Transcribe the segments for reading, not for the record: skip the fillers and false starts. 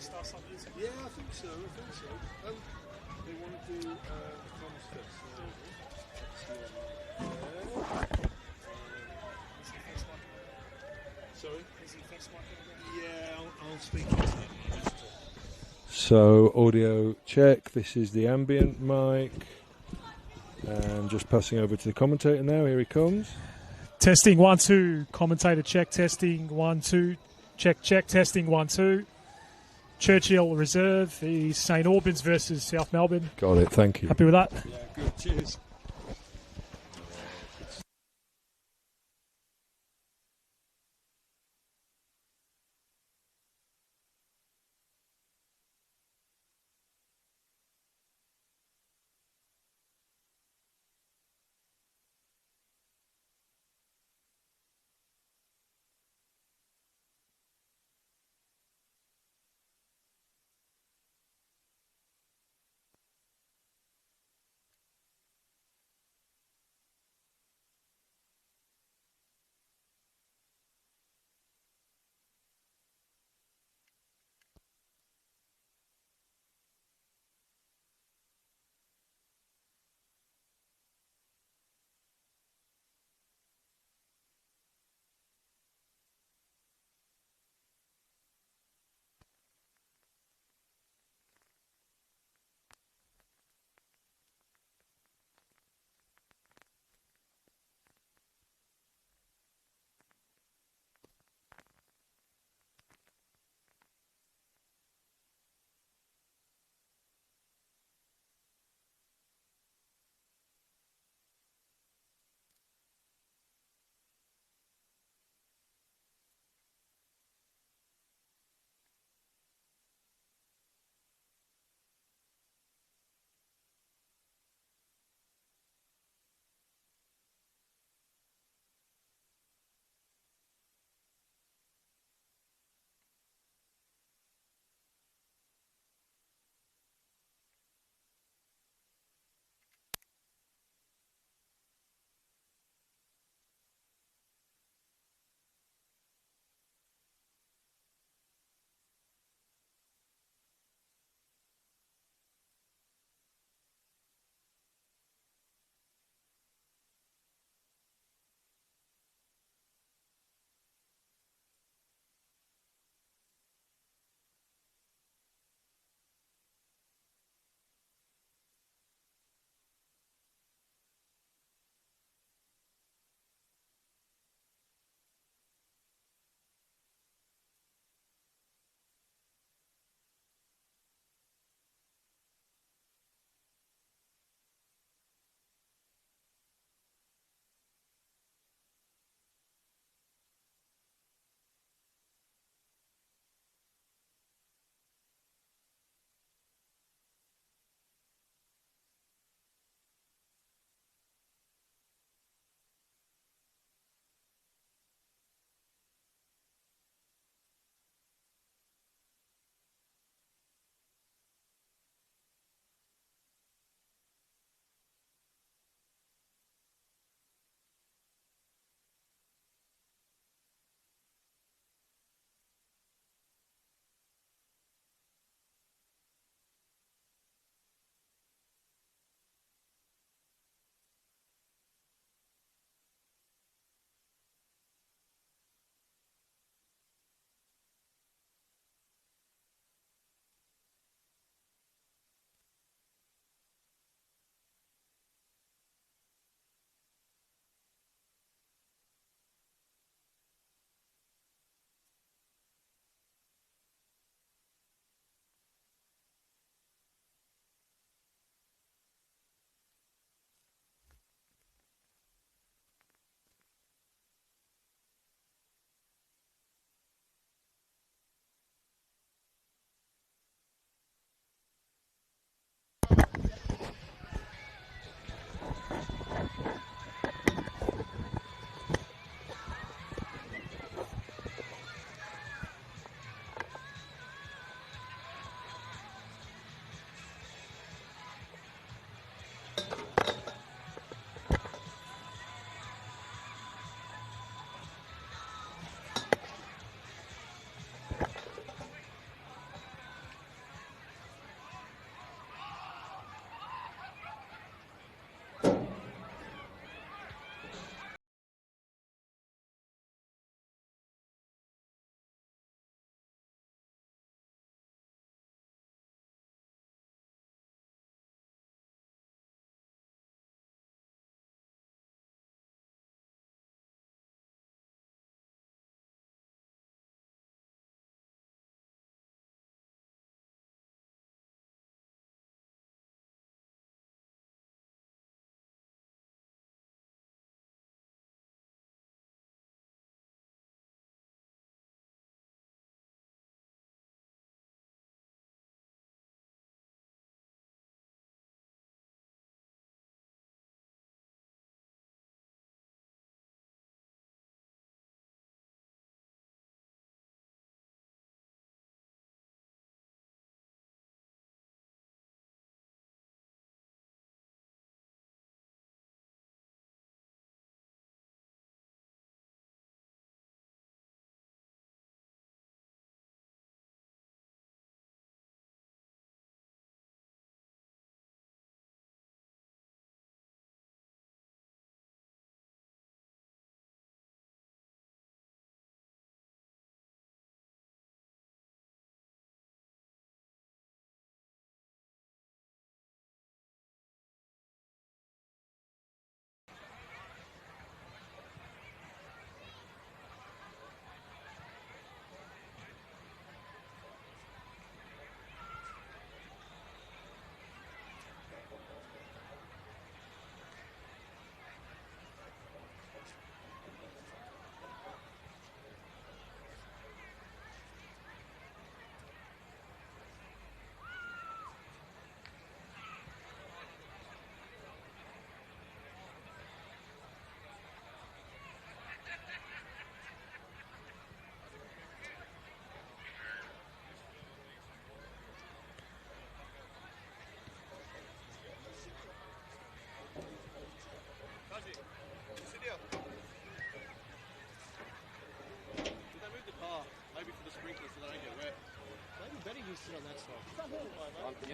start some music? Yeah, I think so. They want to do Tom's test. Sorry? Is he face marking? Yeah, I'll speak into that. So, audio check. This is the ambient mic. And just passing over to the commentator now. Here he comes. Testing 1 2. Commentator check. Testing 1 2. Check testing 1 2. Churchill Reserve is St Albans versus South Melbourne. Got it. Thank you. Happy with that? Yeah, good. Cheers.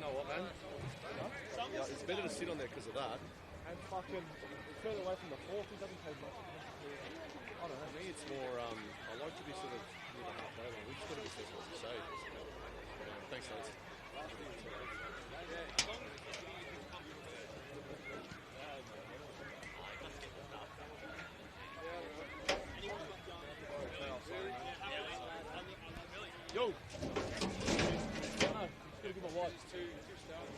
know what, man? Yeah, it's better to sit on there because of that. And fucking further away from the fourth, he doesn't take much. I don't know. For me, it's more. I like to be sort of near the halfway line. We've just got to be careful what we say. Thanks, lads. Yo! No, just gotta give him a watch. Two stars.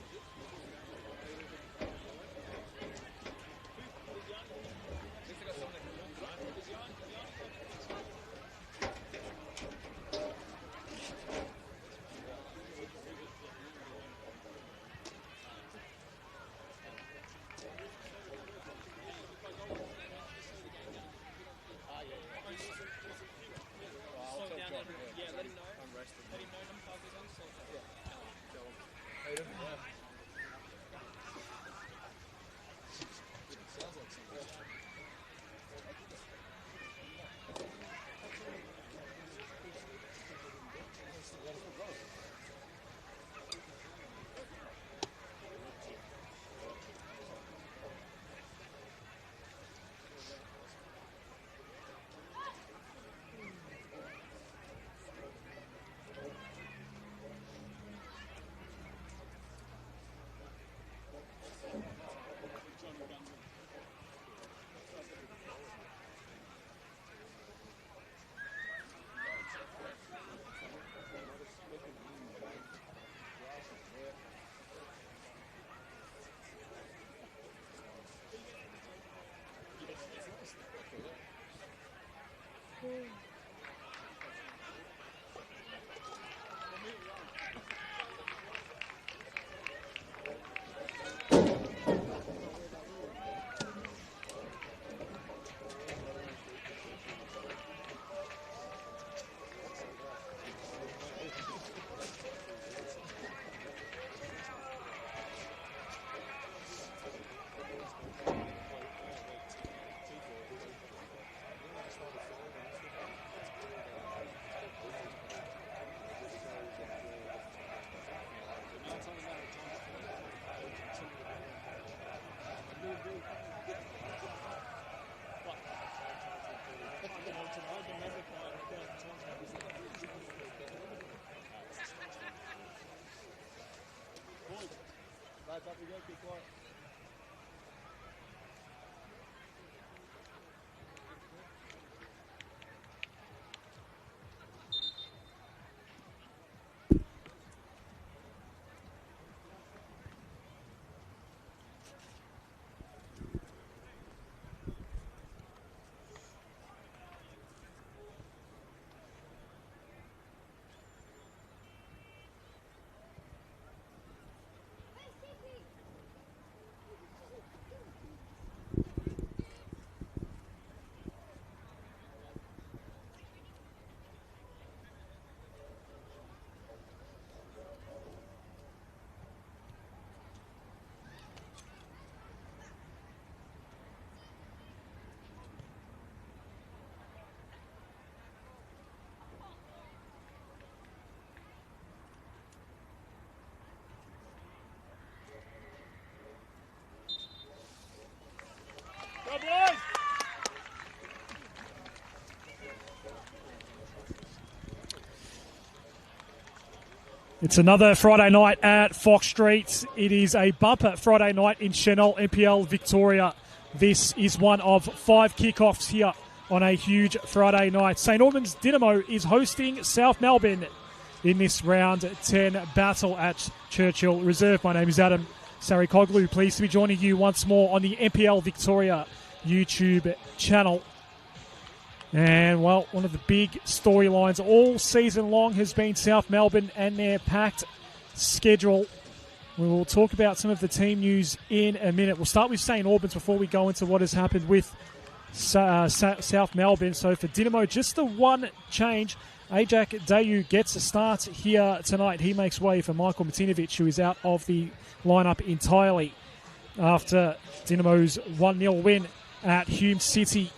Lads, up we go, keep quiet. It's another Friday night at Fox Street. It is a bumper Friday night in Senol NPL Victoria. This is one of 5 kickoffs here on a huge Friday night. St Albans Dynamo is hosting South Melbourne in this round 10 battle at Churchill Reserve. My name is Adam Sarikoglu. Pleased to be joining you once more on the NPL Victoria YouTube channel. And, well, one of the big storylines all season long has been South Melbourne and their packed schedule. We will talk about some of the team news in a minute. We'll start with St Albans before we go into what has happened with South Melbourne. So for Dynamo, just the one change. Ajak Dayu gets a start here tonight. He makes way for Michael Martinovic, who is out of the lineup entirely after Dynamo's 1-0 win at Hume City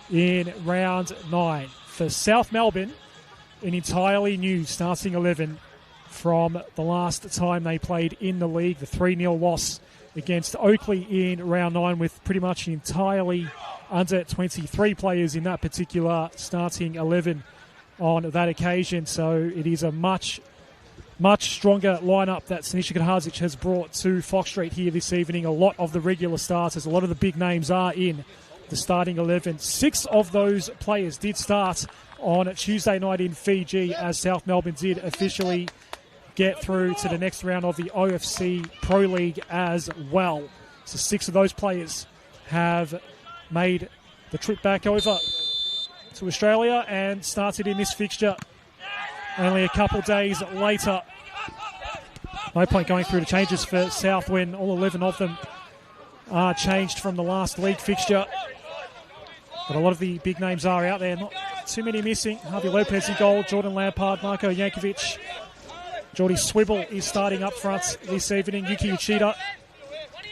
in round 9. For South Melbourne, an entirely new starting 11 from the last time they played in the league, the 3-0 loss against Oakley in round 9, with pretty much entirely under 23 players in that particular starting 11 on that occasion. So it is a much stronger lineup that Siniša Kadharzic has brought to Fox Street here this evening. A lot of the regular starters, a lot of the big names are in the starting 11. 6 of those players did start on Tuesday night in Fiji, as South Melbourne did officially get through to the next round of the OFC Pro League as well. So 6 of those players have made the trip back over to Australia and started in this fixture only a couple days later. No point going through the changes for South when all 11 of them are changed from the last league fixture. But a lot of the big names are out there, not too many missing. Harvey Lopez in goal, Jordan Lampard, Marko Jankovic. Jordy Swibble is starting up front this evening. Yuki Uchida,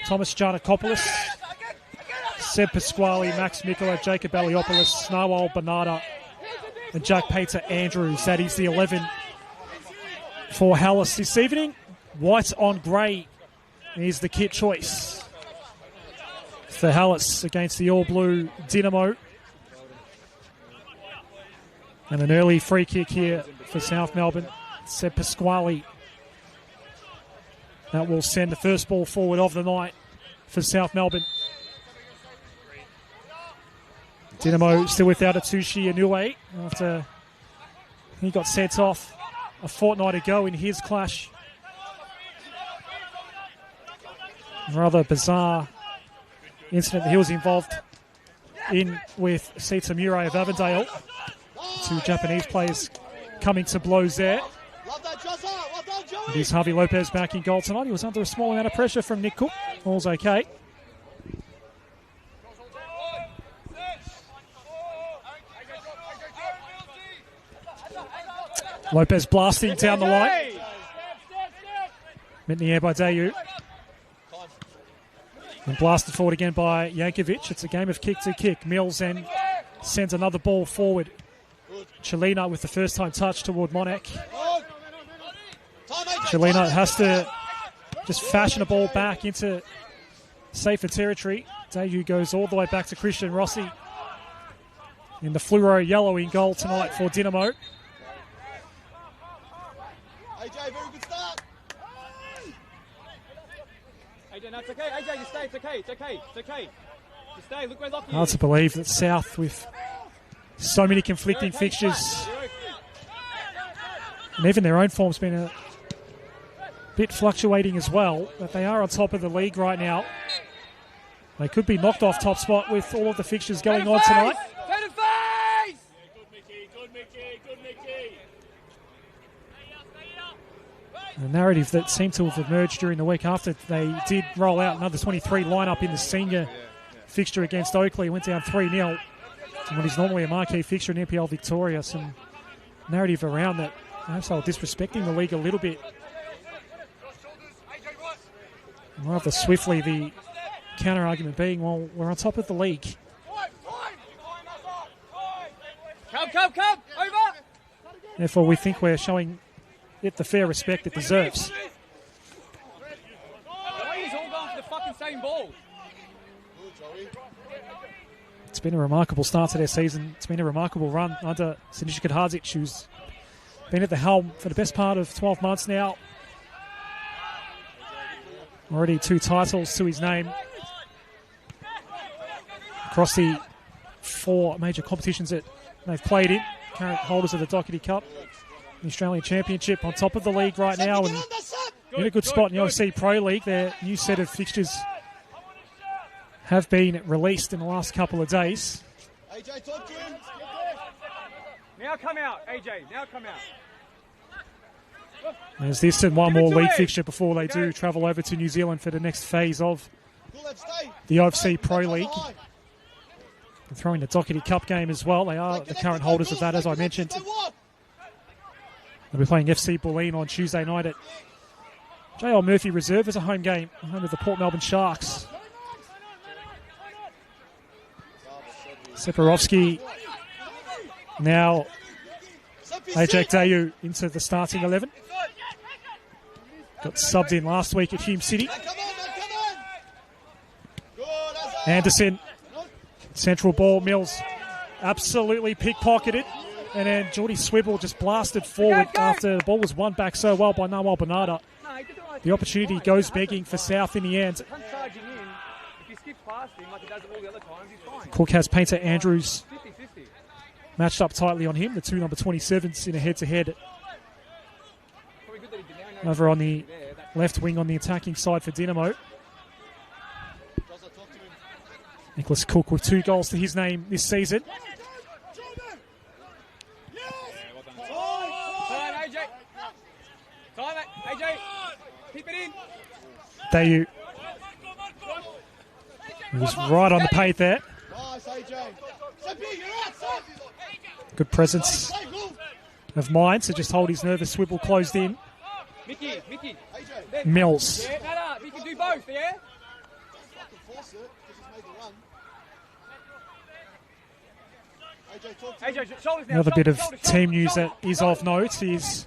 Thomas Giannakopoulos, Seb Pasquale, Max Mikola, Jacob Aliopoulos, Snarwal Bernarda, and Jack Pater Andrews. That is the 11 for Hallis this evening. White on grey is the kit choice for Hallis against the all-blue Dynamo. And an early free kick here for South Melbourne. Seb Pasquale. That will send the first ball forward of the night for South Melbourne. Dynamo still without a Tushi Inoue after he got sent off a fortnight ago in his clash. Rather bizarre incident that he was involved in with Sita Murray of Avondale. 2 Japanese players coming to blows there. It is Harvey Lopez back in goal tonight. He was under a small amount of pressure from Nick Cook. All's okay. Lopez blasting down the line. Met in the air by Dayu. And blasted forward again by Jankovic. It's a game of kick to kick. Mills and sends another ball forward. Chelina with the first time touch toward Monek. Chelina has to just fashion a ball back into safer territory. Dayu goes all the way back to Christian Rossi in the fluoro yellow in goal tonight for Dynamo. AJ, very good start. AJ, no, it's okay. AJ, you stay. It's okay. It's okay. It's okay. You stay. Look where Lockie is. Hard to believe that South, with so many conflicting fixtures, and even their own form's been a bit fluctuating as well, that they are on top of the league right now. They could be knocked off top spot with all of the fixtures going on tonight. Good Mickey, good Mickey, good Mickey. A narrative that seemed to have emerged during the week after they did roll out another 23 lineup in the senior fixture against Oakley. Went down 3-0 to what is normally a marquee fixture in NPL Victoria. Some narrative around that. Perhaps they were disrespecting the league a little bit. Rather swiftly, the counter-argument being, well, we're on top of the league. Come, over. Therefore, we think we're showing it the fair respect it deserves. Why is all going for the fucking same ball? It's been a remarkable start to their season. It's been a remarkable run under Siniša Kadharzic, who's been at the helm for the best part of 12 months now. Already 2 titles to his name across the 4 major competitions that they've played in. Current holders of the Doherty Cup, the Australian Championship, on top of the league right now, and in a good spot in the OC Pro League. Their new set of fixtures have been released in the last couple of days. AJ, talk to him. Now come out, AJ. Now come out. There's this and one more league fixture before they do travel over to New Zealand for the next phase of the OFC Pro League. And throwing the Doherty Cup game as well. They are the current holders of that, as I mentioned. They'll be playing FC Bulleen on Tuesday night at JL Murphy Reserve as a home game, home of the Port Melbourne Sharks. Separovsky now Ajak Dayu into the starting 11. Got subbed in last week at Hume City. Anderson, central ball, Mills absolutely pickpocketed. And then Geordie Swibble just blasted forward after the ball was won back so well by Nawal Bernarda. The opportunity goes begging for South in the end. Cook has Painter Andrews matched up tightly on him, the two number 27s in a head-to-head. Over on the left wing on the attacking side for Dinamo. Nicholas Cook with 2 goals to his name this season. Dayu was right on the pate there. Good presence of mind to just hold his nervous swivel closed in. Mills. You can do both, yeah? Another bit of team news that is of note is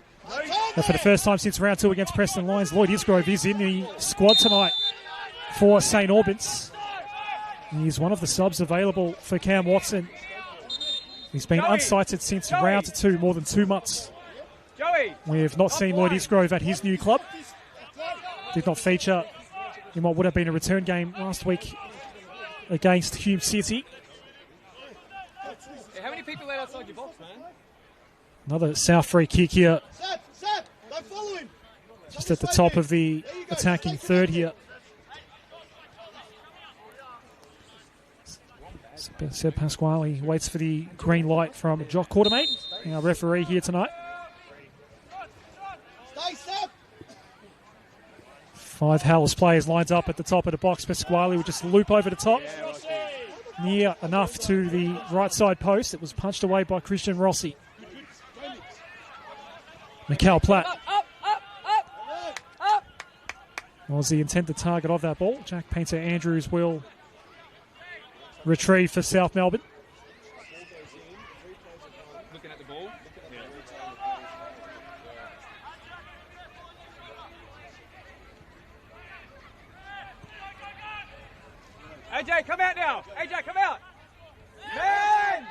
that for the first time since round 2 against Preston Lions, Lloyd Isgrove is in the squad tonight for St Albans. He's one of the subs available for Cam Watson. He's been unsighted since round 2, more than 2 months. We have not seen Lloyd Isgrove at his new club. Did not feature in what would have been a return game last week against Hume City. How many people are outside your box, man? Another South free kick here. Just at the top of the attacking third here. Seb Pasquale waits for the green light from Jock Quartermate, our referee here tonight. 5 Howells players lined up at the top of the box. Pasquale will just loop over the top. Near enough to the right side post. It was punched away by Christian Rossi. Mikal Platt was the intended target of that ball. Jack Painter Andrews will retrieve for South Melbourne. Looking at the ball. AJ, come out now. AJ, come out. Man!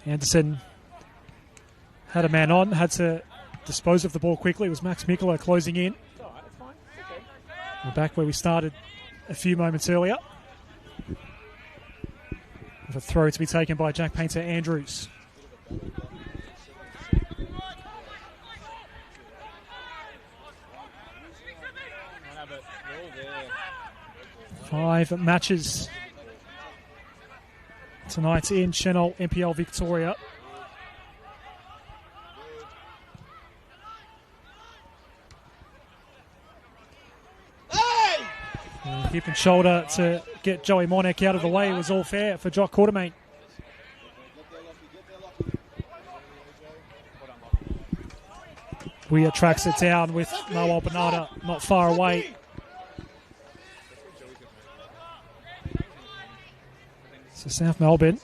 Anderson had a man on, had to dispose of the ball quickly. It was Max Mikula closing in. We're back where we started a few moments earlier. With a throw to be taken by Jack Painter Andrews. Five matches tonight in Senol NPL Victoria. Hip and shoulder to get Joey Monek out of the way. It was all fair for Jock Quartermate. Weir tracks it down with Nawal Bernarda not far away. So South Melbourne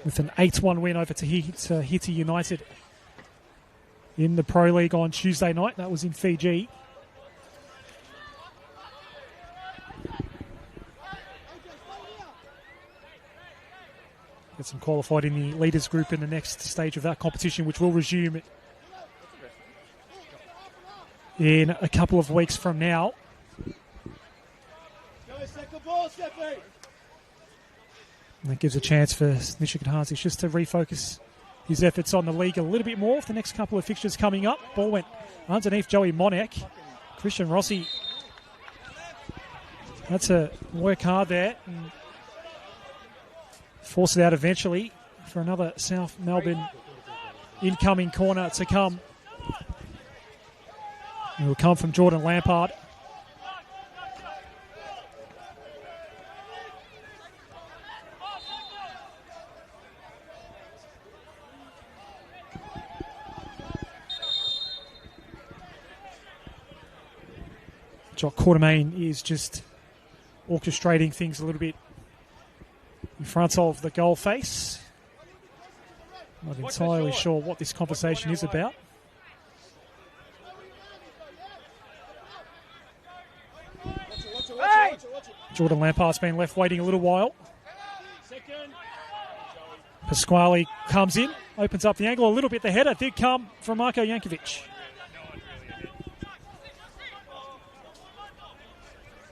with an 8-1 win over Tahiti United in the Pro League on Tuesday night. That was in Fiji. Gets them qualified in the leaders group in the next stage of that competition, which will resume in a couple of weeks from now. And that gives a chance for Nishik Hazic just to refocus his efforts on the league a little bit more for the next couple of fixtures coming up. Ball went underneath Joey Monek. Christian Rossi had to work hard there and force it out eventually for another South Melbourne incoming corner to come. It will come from Jordan Lampard. Jock Quartermain is just orchestrating things a little bit in front of the goal face. Not entirely sure what this conversation is about. Jordan Lampard's been left waiting a little while. Pasquale comes in, opens up the angle a little bit. The header did come from Marko Jankovic.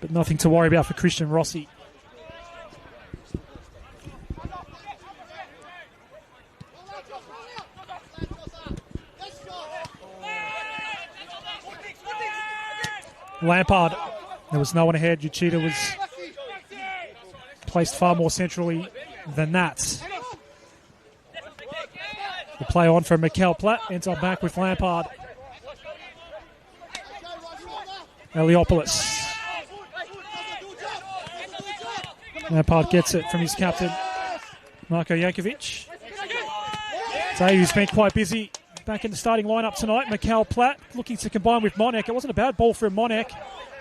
But nothing to worry about for Christian Rossi. Lampard, there was no one ahead. Uchida was placed far more centrally than that. The play on from Mikel Platt, ends up back with Lampard. Eliopoulos. Lampard gets it from his captain, Marko Jankovic. Zayu's been quite busy back in the starting lineup tonight. Mikel Platt looking to combine with Monek. It wasn't a bad ball from Monek.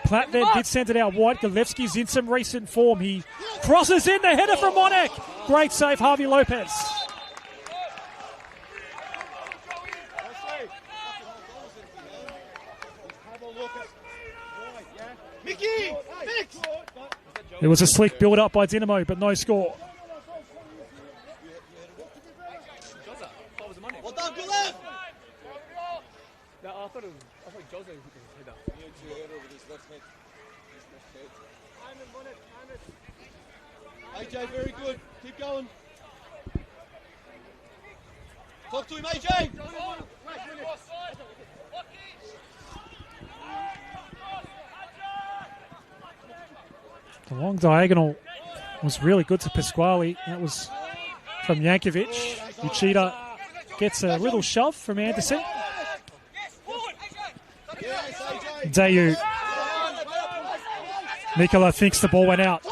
Platt then did send it out wide. Galevski's in some recent form. He crosses in the header from Monek. Great save, Javi Lopez. It was a slick build-up by Dinamo, but no score. Well done, good left. No, I thought Jose hit his head up. AJ, very good. Keep going. Talk to him, AJ. The long diagonal was really good to Pasquale. That was from Jankovic. Uchida gets a little shove from Anderson. Dayu. Nicola thinks the ball went out.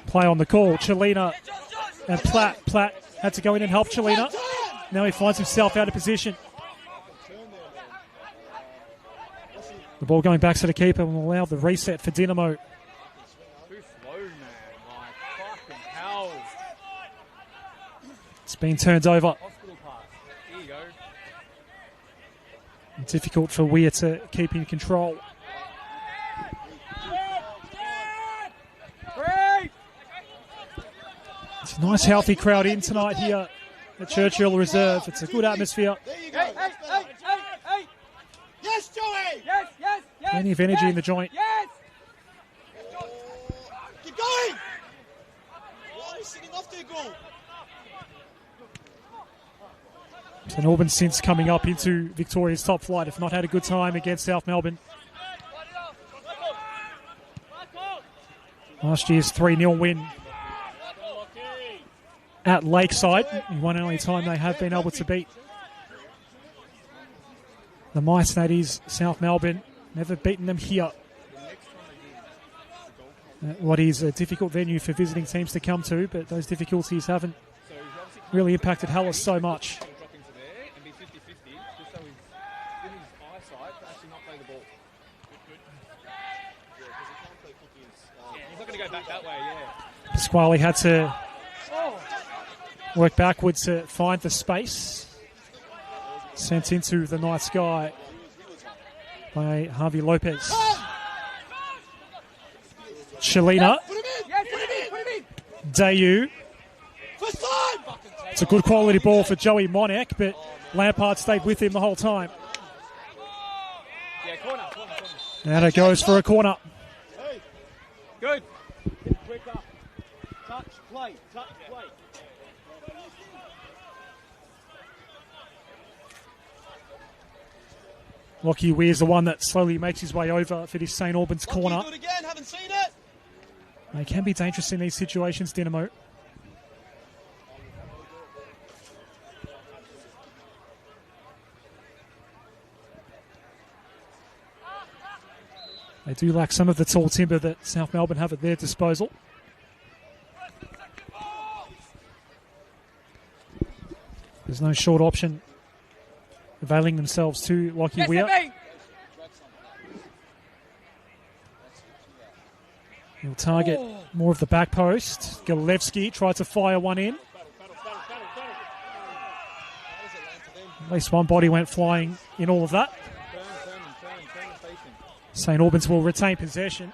Play on the call. Chelina and Platt. Platt had to go in and help Chelina. Now he finds himself out of position. The ball going back to the keeper will allow the reset for Dinamo. Too slow, man. Like, fucking hell. It's been turned over. Hospital pass. Here you go. Difficult for Weir to keep in control. It's a nice healthy crowd in tonight here at Churchill Reserve. It's a good atmosphere. There you go. Yes, Joey. Yes. Plenty of energy in the joint. Yes. Keep going. Why are you sitting off there, goal? St Albans, since coming up into Victoria's top flight, have not had a good time against South Melbourne. Last year's 3-0 win at Lakeside, the one and only time they have been able to beat the mice, that is South Melbourne. Never beaten them here. What is a difficult venue for visiting teams to come to, but those difficulties haven't really impacted Hallis so much. Pasquale had to work backwards to find the space. Sent into the night sky by Javi Lopez. Chelina. Dayu. It's a good quality ball for Joey Monek, but Lampard stayed with him the whole time. And it goes for a corner. Good. Quicker. Touch, play. Lockie Weir's the one that slowly makes his way over for this St Albans corner. Do it again. Haven't seen it. They can be dangerous in these situations, Dinamo. They do lack some of the tall timber that South Melbourne have at their disposal. There's no short option availing themselves to Lockie Weir. He'll target more of the back post. Galevski tried to fire one in. At least one body went flying in all of that. St Albans will retain possession.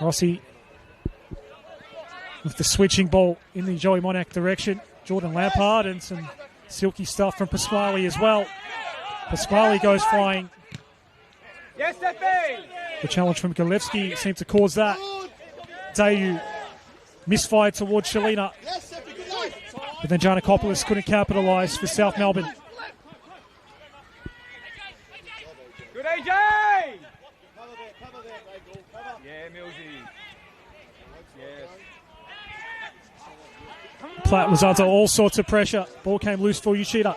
Rossi with the switching ball in the Joey Monac direction. Jordan Lampard and some silky stuff from Pasquale as well. Pasquale goes flying. Yes, Stephie! The challenge from Galevsky seemed to cause that. Dayu misfired towards Shalina. But then Giannakopoulos couldn't capitalise for South Melbourne. Good AJ! Yeah, Millsy. Yes. Platt was under all sorts of pressure. Ball came loose for Uchida.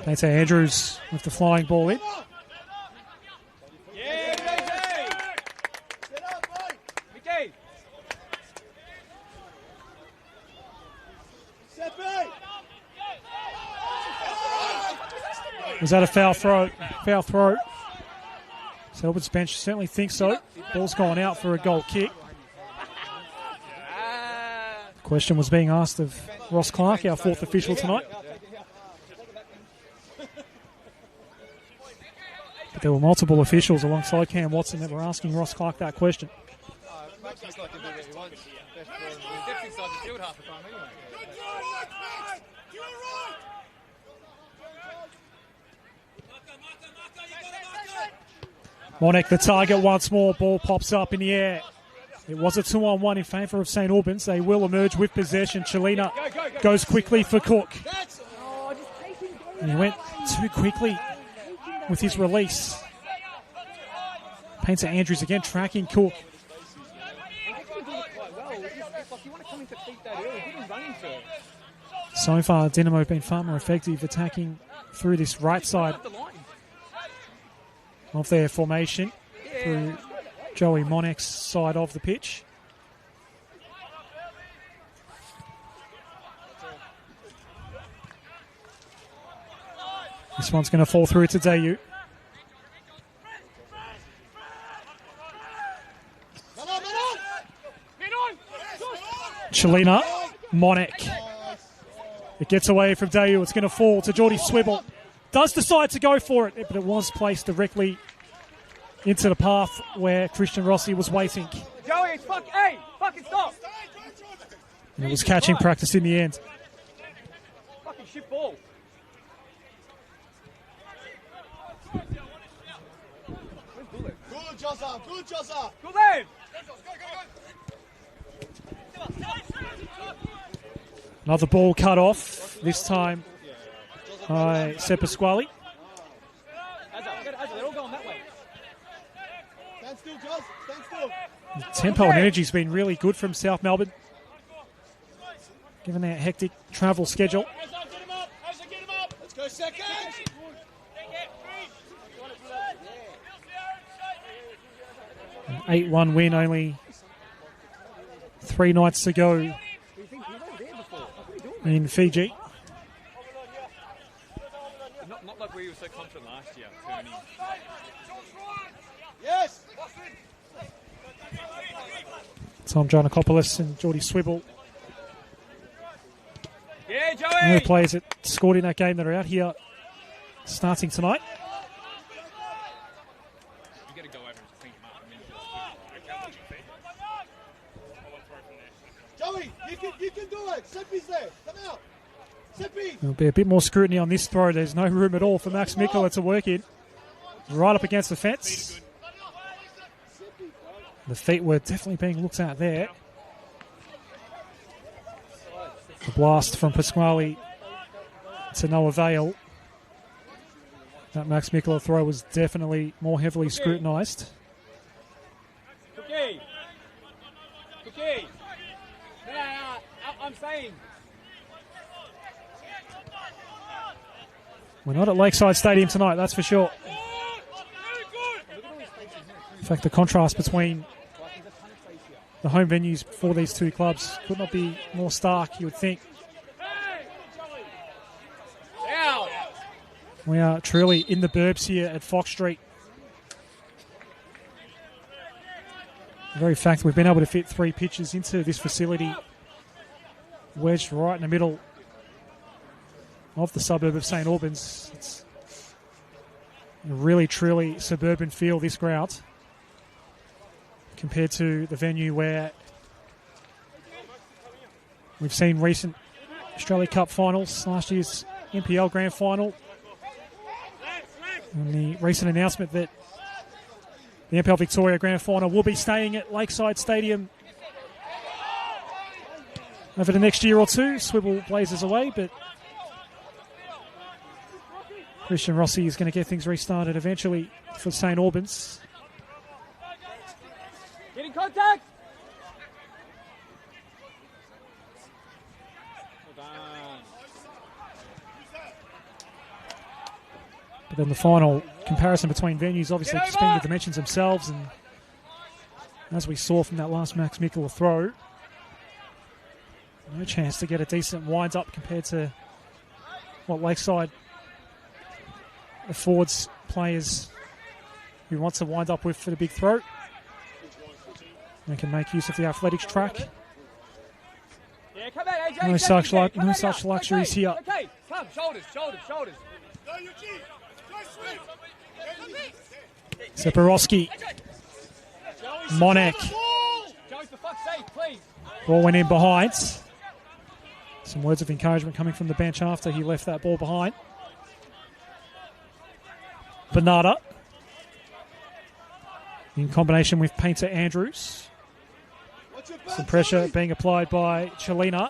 That's Andrews with the flying ball in. Yeah, AJ! Mickey! Was that a foul throw? Foul throw. Selbert's bench certainly thinks so. Ball's gone out for a goal kick. The question was being asked of Ross Clark, our fourth official tonight. But there were multiple officials alongside Cam Watson that were asking Ross Clark that question. Monac the target once more. Ball pops up in the air. It was a 2-on-1 in favour of St Albans. They will emerge with possession. Chelina goes quickly for Cook. And he went too quickly with his release. Painter Andrews again tracking Cook. So far, Dynamo have been far more effective attacking through this right side of their formation, through Joey Monac's side of the pitch. This one's going to fall through to Dayu. Chelina, Monac. It gets away from Dayu. It's going to fall to Geordie Swibble. Does decide to go for it, but it was placed directly into the path where Christian Rossi was waiting. Joey, it's fucking stop! And it was catching practice in the end. Fucking shit ball. Good, Joseph. Good, Joseph. Good lad! Another ball cut off, this time by Sep Pasquale. They're all going that way. Stand still, Joss. Stand still. The tempo and energy has been really good from South Melbourne, given their hectic travel schedule. Let's go second. An 8-1 win, only 3 nights to go in Fiji. Not like we were so confident last year, turning. Yes. Tom Giannakopoulos and Geordie Swibble, Yeah, the Joey! players that scored in that game that are out here starting tonight. You got to go over and clean him up. Joey, you can do it. Seppi's there. Come out. Seppi. There'll be a bit more scrutiny on this throw. There's no room at all for Max Mikkola to work in. Right up against the fence. The feet were definitely being looked at there. The blast from Pasquale to no avail. That Max Mikkola throw was definitely more heavily scrutinised. Cookie! No, I'm saying. We're not at Lakeside Stadium tonight, that's for sure. In fact, the contrast between the home venues for these two clubs could not be more stark, you would think. We are truly in the burbs here at Fox Street. The very fact that we've been able to fit 3 pitches into this facility, wedged right in the middle of the suburb of St Albans. It's a really, truly suburban feel, this ground, compared to the venue where we've seen recent Australia Cup finals, last year's NPL Grand Final, and the recent announcement that the NPL Victoria Grand Final will be staying at Lakeside Stadium over the next year or two. Swivel blazes away, but Christian Rossi is going to get things restarted eventually for St Albans. Get in contact! Well done. But then the final comparison between venues, obviously just being the dimensions themselves, and as we saw from that last Max Mikula throw, no chance to get a decent wind-up compared to what Lakeside affords players who want to wind up with for the big throw. They can make use of the athletics track. Yeah, come out, AJ. No such luxuries here. Okay, come, shoulders. Seporowski, Monek. Joey, for fuck's sake, please. Ball went in behind. Some words of encouragement coming from the bench after he left that ball behind. Bernarda in combination with Painter Andrews. Some pressure being applied by Chelina.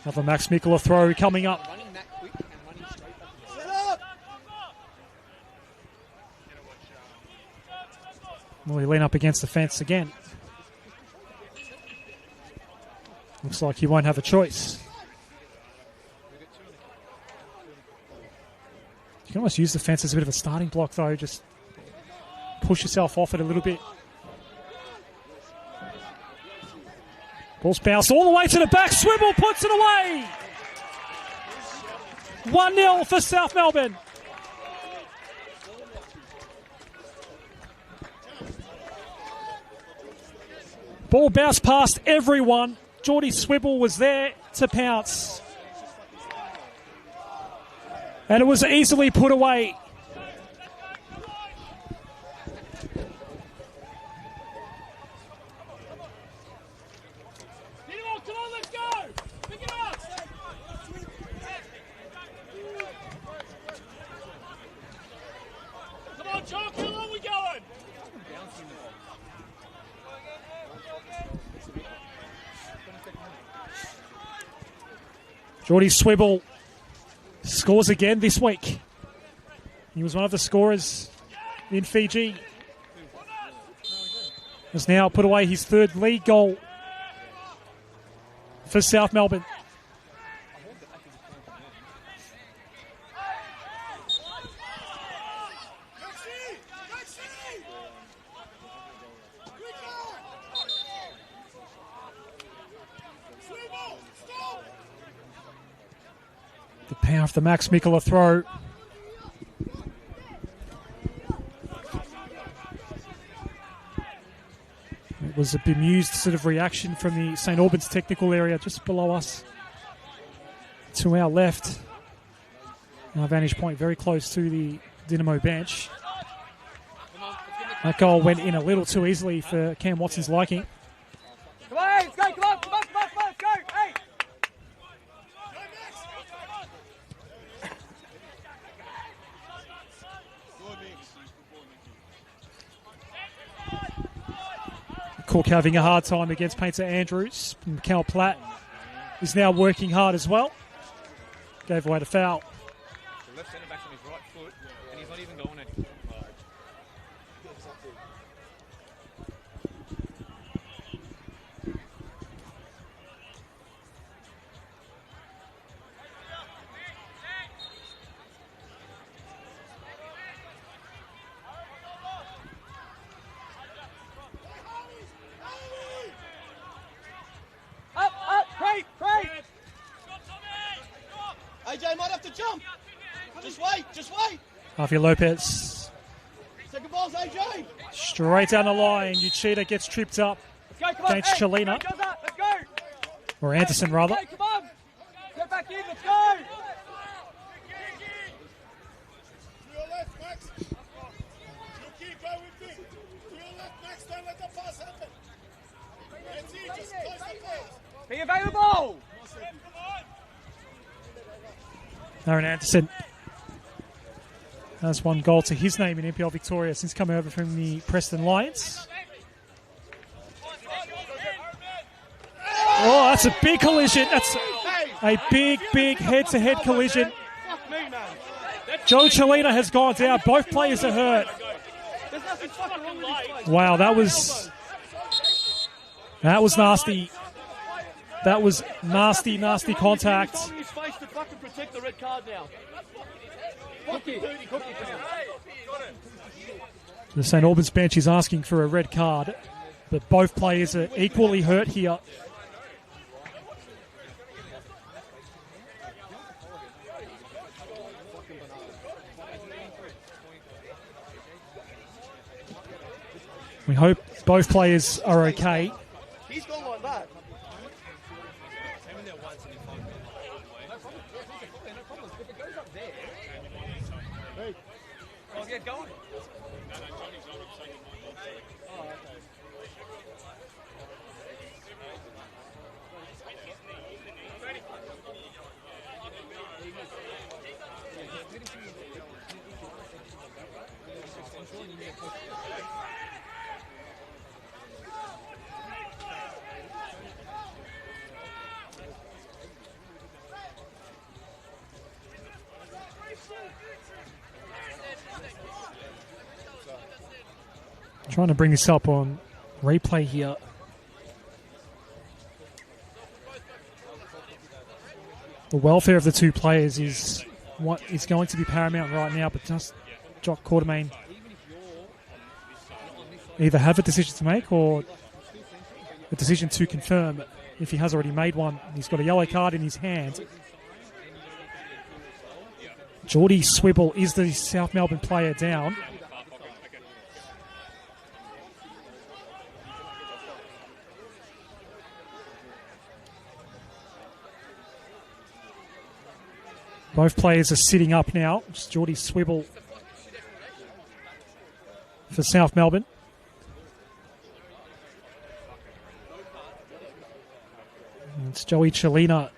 Another Max Mikula throw coming up. Will he lean up against the fence again? Looks like he won't have a choice. You can almost use the fence as a bit of a starting block, though. Just push yourself off it a little bit. Ball's bounced all the way to the back. Swivel puts it away. 1-0 for South Melbourne. Ball bounced past everyone. Geordie Swibble was there to pounce. And it was easily put away. Come on, let's go! Pick it up! Come on, Chalk, how long we going? Geordie Swibble scores again this week. He was one of the scorers in Fiji. Has now put away his third league goal for South Melbourne. The power of the Max Mikula throw. It was a bemused sort of reaction from the St Albans technical area just below us to our left. Our vantage point very close to the Dynamo bench. That goal went in a little too easily for Cam Watson's liking. Come on, hey, let's go, come on, let's go, hey! Cook having a hard time against Painter Andrews. Cal Platt is now working hard as well. Gave away the foul. The left centre back's on his right foot, and he's not even going anywhere. Up, Craig! AJ might have to jump. Just wait. Javier Lopez Second ball's AJ. straight down the line. Uchida gets tripped up Let's go, come on, against hey, Chelina. Craig, goes up. Or Anderson, rather. Hey, come on! Get back in, let's go! To your left, Max. You keep going with me. To your left, Max. Don't let the pass happen. That's it. Just close the pass. Be available! Aaron Anderson has one goal to his name in NPL Victoria since coming over from the Preston Lions. Oh, that's a big collision. That's a big head-to-head collision. Joe Chelina has gone down. Both players are hurt. Wow, that was nasty. That was nasty contact. The St Albans bench is asking for a red card, but both players are equally hurt here. We hope both players are okay. He's gone like that. Oh, get going. Trying to bring this up on replay here. The welfare of the two players is what is going to be paramount right now, but just Jock Quartermain either have a decision to make or a decision to confirm if he has already made one. He's got a yellow card in his hand. Geordie Swibble is the South Melbourne player down. Both players are sitting up now. It's Geordie Swibble for South Melbourne. And it's Joey Chelina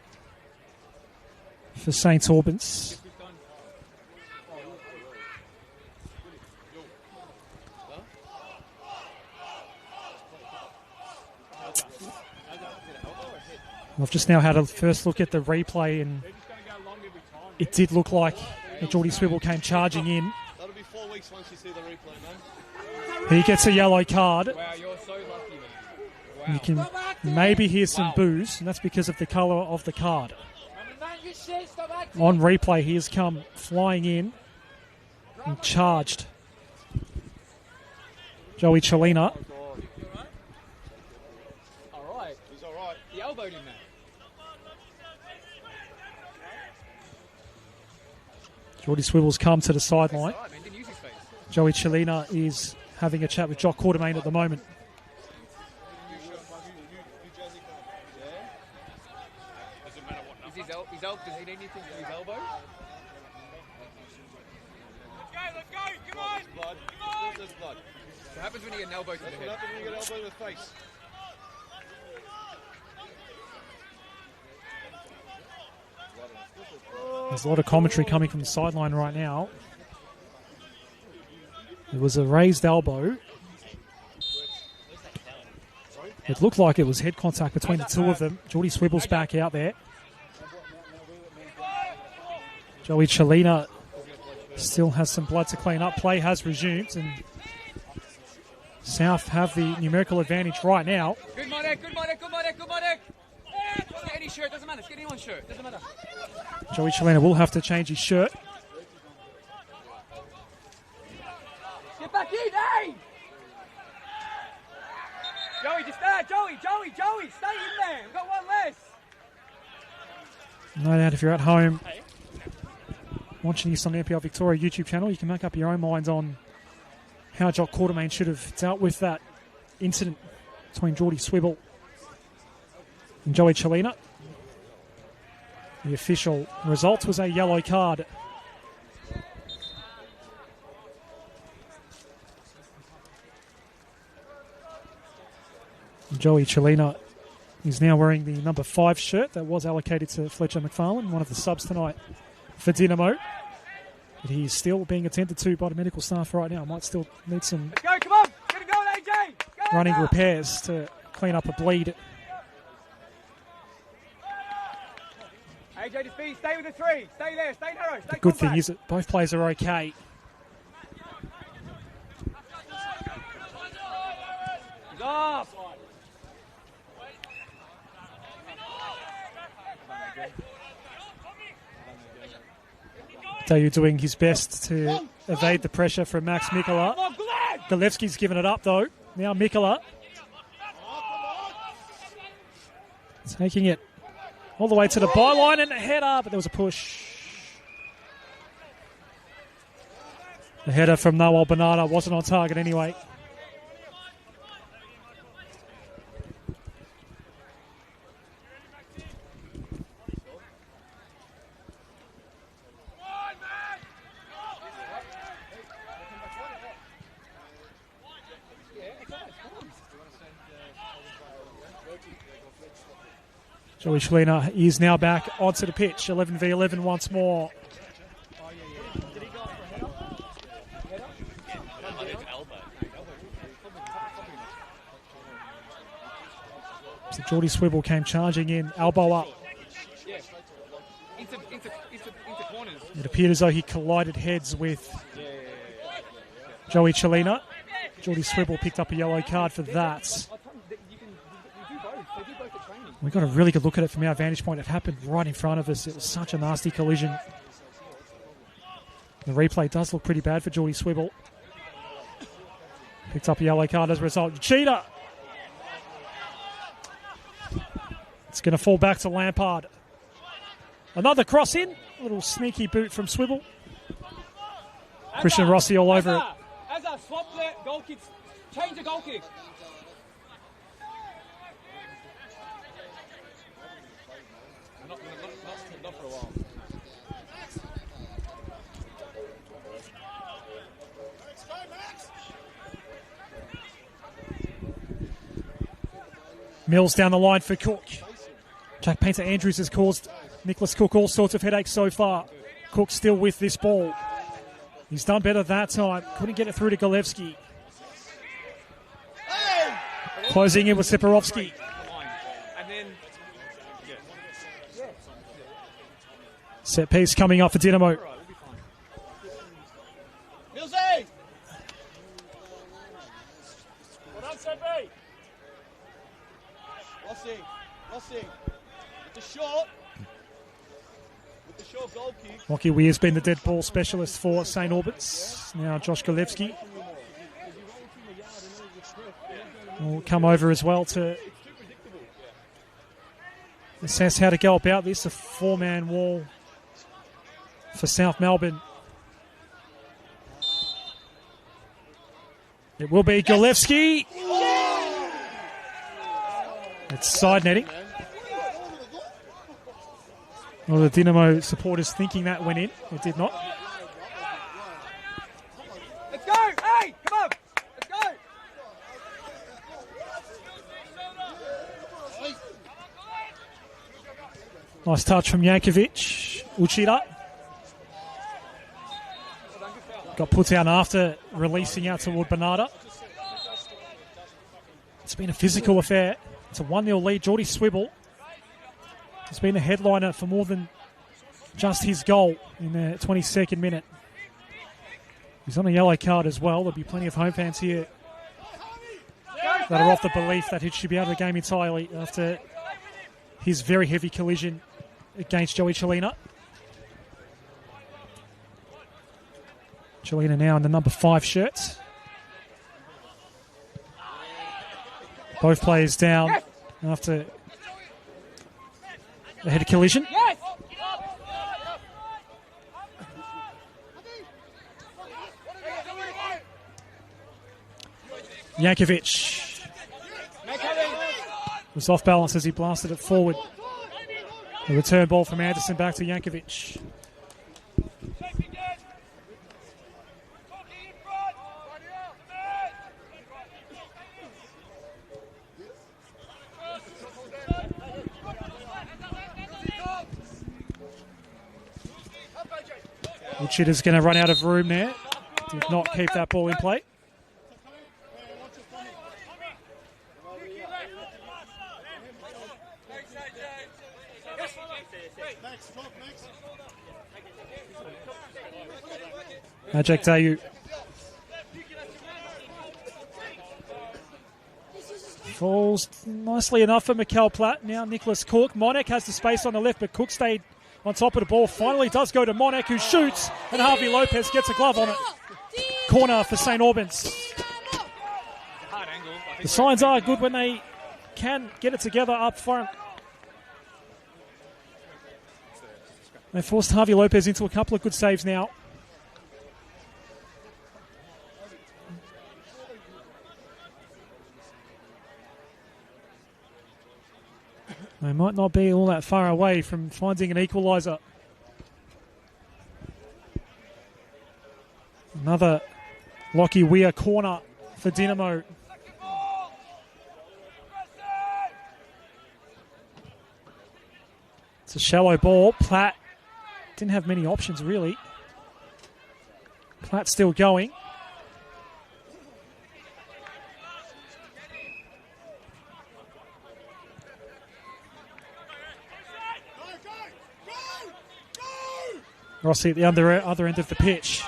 for St Albans. I've just now had a first look at the replay, and it did look like Geordie Swibble came charging in. That'll be 4 weeks once you see the replay, man. He gets a yellow card. Wow, you're so lucky, man. Wow. You can maybe hear some boos, and that's because of the colour of the card. On replay, he has come flying in and charged Joey Chelina. All right. He's all right. He elbowed him, man. Geordie Swibble's come to the sideline. All right, man. Didn't use his face. Joey Chelina is having a chat with Jock Quartermain at the moment. Does he need anything for his elbow? Let's go. Come on. Blood. Of course there's blood. What happens when you get an elbow to the That's what head? happens when you get elbow in the face. There's a lot of commentary coming from the sideline right now. It was a raised elbow. It looked like it was head contact between the two of them. Geordie Swibble's back out there. Joey Chelina still has some blood to clean up. Play has resumed, and South have the numerical advantage right now. Good Marek, good Marek, good Marek, good Marek. Just get any shirt, doesn't matter. Just get anyone's shirt, doesn't matter. Joey Chelina will have to change his shirt. Get back in, hey! Joey, just there, Joey, stay in there. We've got one less. No doubt if you're at home watching this on the NPL Victoria YouTube channel, you can make up your own minds on how Jock Quartermain should have dealt with that incident between Geordie Swibble And Joey Chelina. The official result was a yellow card. Joey Chelina is now wearing the number 5 shirt that was allocated to Fletcher McFarlane, one of the subs tonight for Dynamo. But he's still being attended to by the medical staff right now. Might still need some Let's go, come on! Get a goal, AJ! Go running now. repairs to clean up a bleed. AJ, just be, stay with the 3. Stay there, stay narrow, stay The good thing compact. is that both players are okay. He's off! Dayu doing his best to evade the pressure from Max Mikola. Come on, Glenn! Galevski's given it up though. Now Mikola taking it all the way to the byline and a header, but there was a push. The header from Noel Bernardo wasn't on target anyway. Joey Chelina is now back onto the pitch. 11v11 once more. So Geordie Swivel came charging in, elbow up. Into corners. It appeared as though he collided heads with Joey Chelina. Geordie Swivel picked up a yellow card for that. You do both. They do both at training. We got a really good look at it from our vantage point. It happened right in front of us. It was such a nasty collision. The replay does look pretty bad for Geordie Swivel. Picked up a yellow card as a result. Cheetah! It's going to fall back to Lampard. Another cross in. A little sneaky boot from Swivel. Christian Rossi all over it. Azza, swap that goal kick. Change the goal kick. Not for a while. Max, go, Max! Mills down the line for Cook. Jack Painter Andrews has caused Nicholas Cook all sorts of headaches so far. Cook still with this ball. He's done better that time. Couldn't get it through to Galevski. Closing in with Separovsky. And then Set piece coming up for Dynamo. Millsy! Well done, Sepi! Rossi. With the short goal kick. Lockie Weir has been the dead ball specialist for St. Albans. Now Josh Galevski will come over as well to assess how to go about this. A 4-man wall for South Melbourne. It will be Galevski. It's side netting. Well, the Dynamo supporters thinking that went in. It did not. let's go! Hey, come on! Let's go! Nice touch from Jankovic. Uchida got put out after releasing out toward Bernardo. It's been a physical affair. It's a 1-0 lead. Geordie Swivel has been the headliner for more than just his goal in the 22nd minute. He's on a yellow card as well. There'll be plenty of home fans here that are off the belief that he should be out of the game entirely after his very heavy collision against Joey Chelina. Chelina now in the number 5 shirt. Both players down after a head collision. Yes! Jankovic. Was off balance as he blasted it forward. The return ball from Anderson back to Jankovic. Wichita's going to run out of room there. Did not keep that ball in play. Ajak Dayu. Falls nicely enough for Mikkel Platt. Now Nicholas Cook. Monek has the space on the left, but Cook stayed on top of the ball. Finally does go to Monek, who shoots, and Harvey Lopez gets a glove on it. Corner for St. Albans. The signs are good when they can get it together up front. They forced Harvey Lopez into a couple of good saves now. They might not be all that far away from finding an equaliser. Another Lockie Weir corner for Dynamo. It's a shallow ball. Platt didn't have many options, really. Platt still going. Rossi at the other end of the pitch.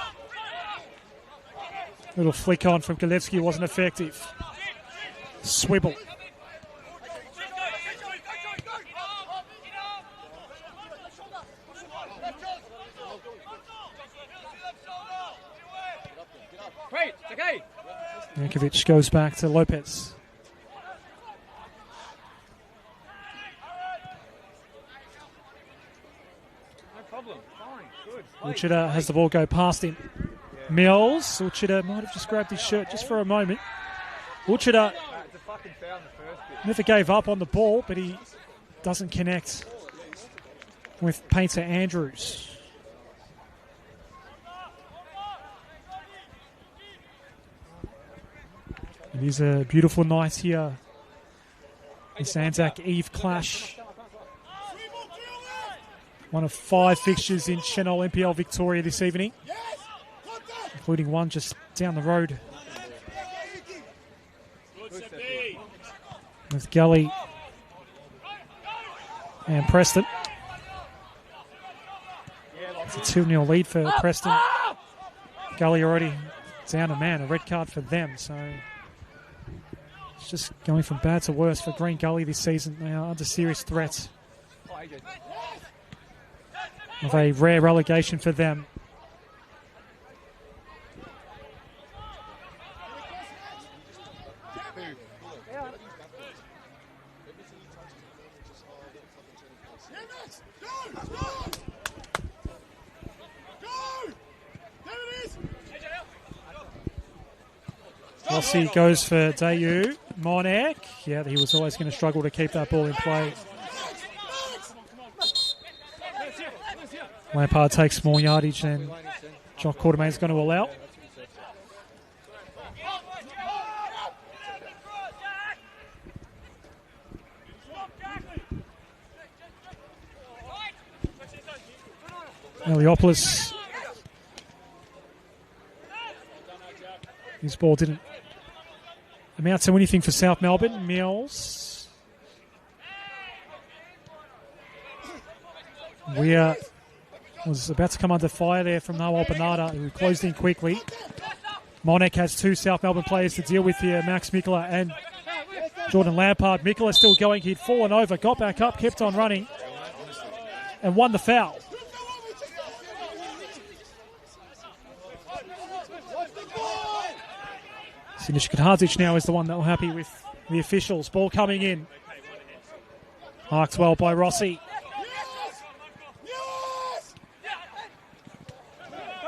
Little flick on from Galevsky wasn't effective. Swibble. Jankovic goes back to Lopez. Wichita has the ball go past him. Mills. Wichita might have just grabbed his shirt just for a moment. Wichita never gave up on the ball, but he doesn't connect with Painter Andrews. It is a beautiful night here. This Anzac Eve clash. One of 5 fixtures in Senol NPL Victoria this evening, including one just down the road with Gully and Preston. It's a 2-0 lead for Preston. Gully already down a man, a red card for them, so it's just going from bad to worse for Green Gully this season. They are under serious threat of a rare relegation for them. Rossi goes for Dayu. Monek. Yeah, he was always going to struggle to keep that ball in play. Lampard takes more yardage than Jock Quartermain's going to allow. Eliopoulos. His ball didn't amount to anything for South Melbourne. Mills. Weir was about to come under fire there from Noel Bernarda, who closed in quickly. Monek has 2 South Melbourne players to deal with here, Max Mikula and Jordan Lampard. Mikula still going. He'd fallen over, got back up, kept on running, and won the foul. Sinish Kadhadzic now is the one that will happy with the officials. Ball coming in. Marked well by Rossi.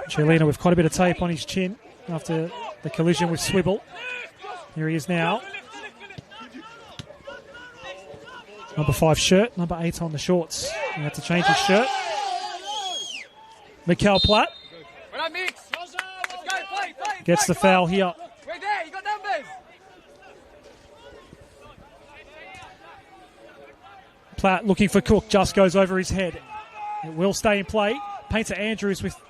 Cialina with quite a bit of tape on his chin after the collision with Swibble. Here he is now. Number 5 shirt, number 8 on the shorts. He had to change his shirt. Mikael Platt gets the foul here. Right there, you got numbers. Platt looking for Cook, just goes over his head. It will stay in play. Painter Andrews with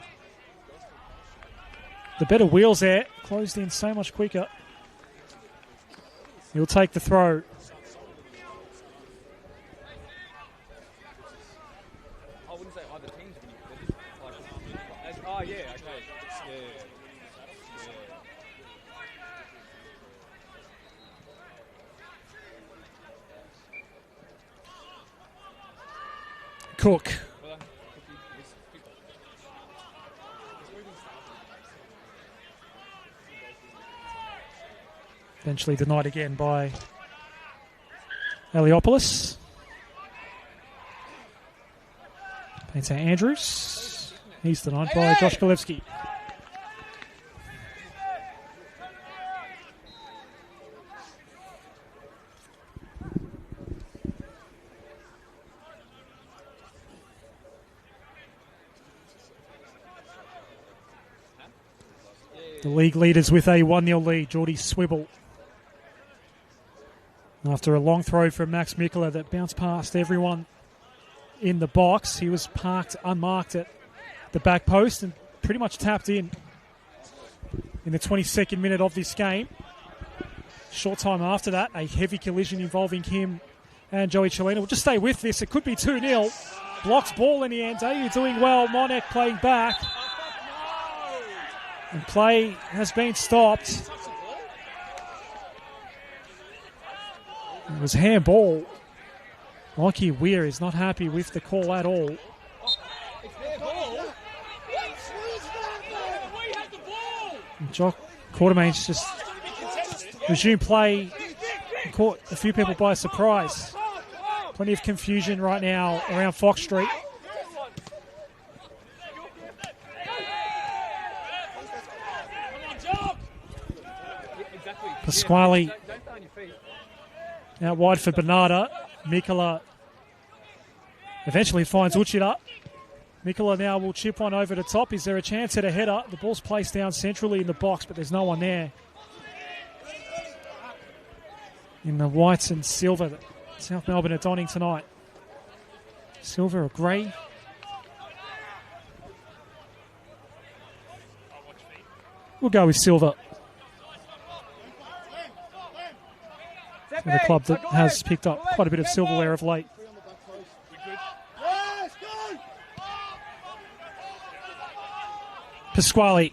the better wheels there. Closed in so much quicker. He'll take the throw. I wouldn't say other teams. Oh, yeah, okay. Yeah. Cook. Eventually denied again by Eliopoulos. Painter Andrews. He's denied by Josh Golevsky. The league leaders with a 1-0 lead. Geordie Swibble. After a long throw from Max Mikula that bounced past everyone in the box, he was parked unmarked at the back post and pretty much tapped in the 22nd minute of this game. Short time after that, a heavy collision involving him and Joey Chelina. We'll just stay with this. It could be 2-0. Blocks ball in the end. Dayu doing well. Monek playing back. And play has been stopped. It was handball. Mikey Weir is not happy with the call at all. Jock Quartermain's just resumed play. Caught a few people by surprise. Plenty of confusion right now around Fox Street. Pasquale out wide for Bernarda. Mikula eventually finds Uchida. Mikula now will chip one over the top. Is there a chance at a header? The ball's placed down centrally in the box, but there's no one there. In the whites and silver that South Melbourne are donning tonight. Silver or grey. We'll go with silver. The club that has picked up quite a bit of silverware of late. Pasquale.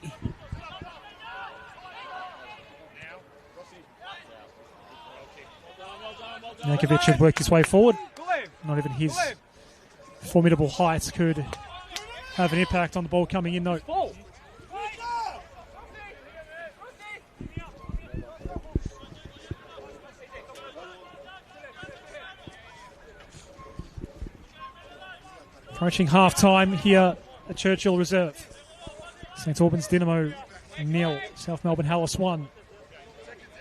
Jankovic had worked his way forward. Not even his formidable height could have an impact on the ball coming in though. Approaching half-time here at Churchill Reserve. St Albans Dynamo 0, South Melbourne Hallis 1.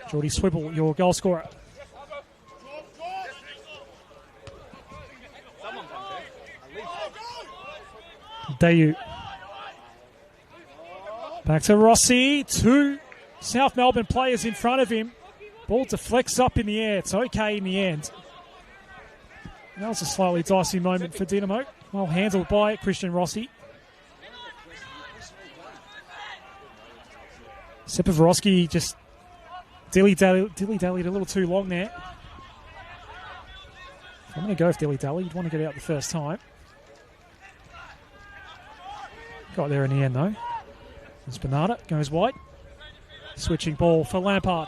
Geordie Swibble, your goal scorer. Dayu. Back to Rossi. 2 South Melbourne players in front of him. Ball deflects up in the air. It's okay in the end. That was a slightly dicey moment for Dynamo. Well handled by Christian Rossi. Sepavorowski just dilly-dallied a little too long there. I'm going to go with dilly-dally. You'd want to get out the first time. Got there in the end, though. There's Bernarda. Goes wide. Switching ball for Lampard.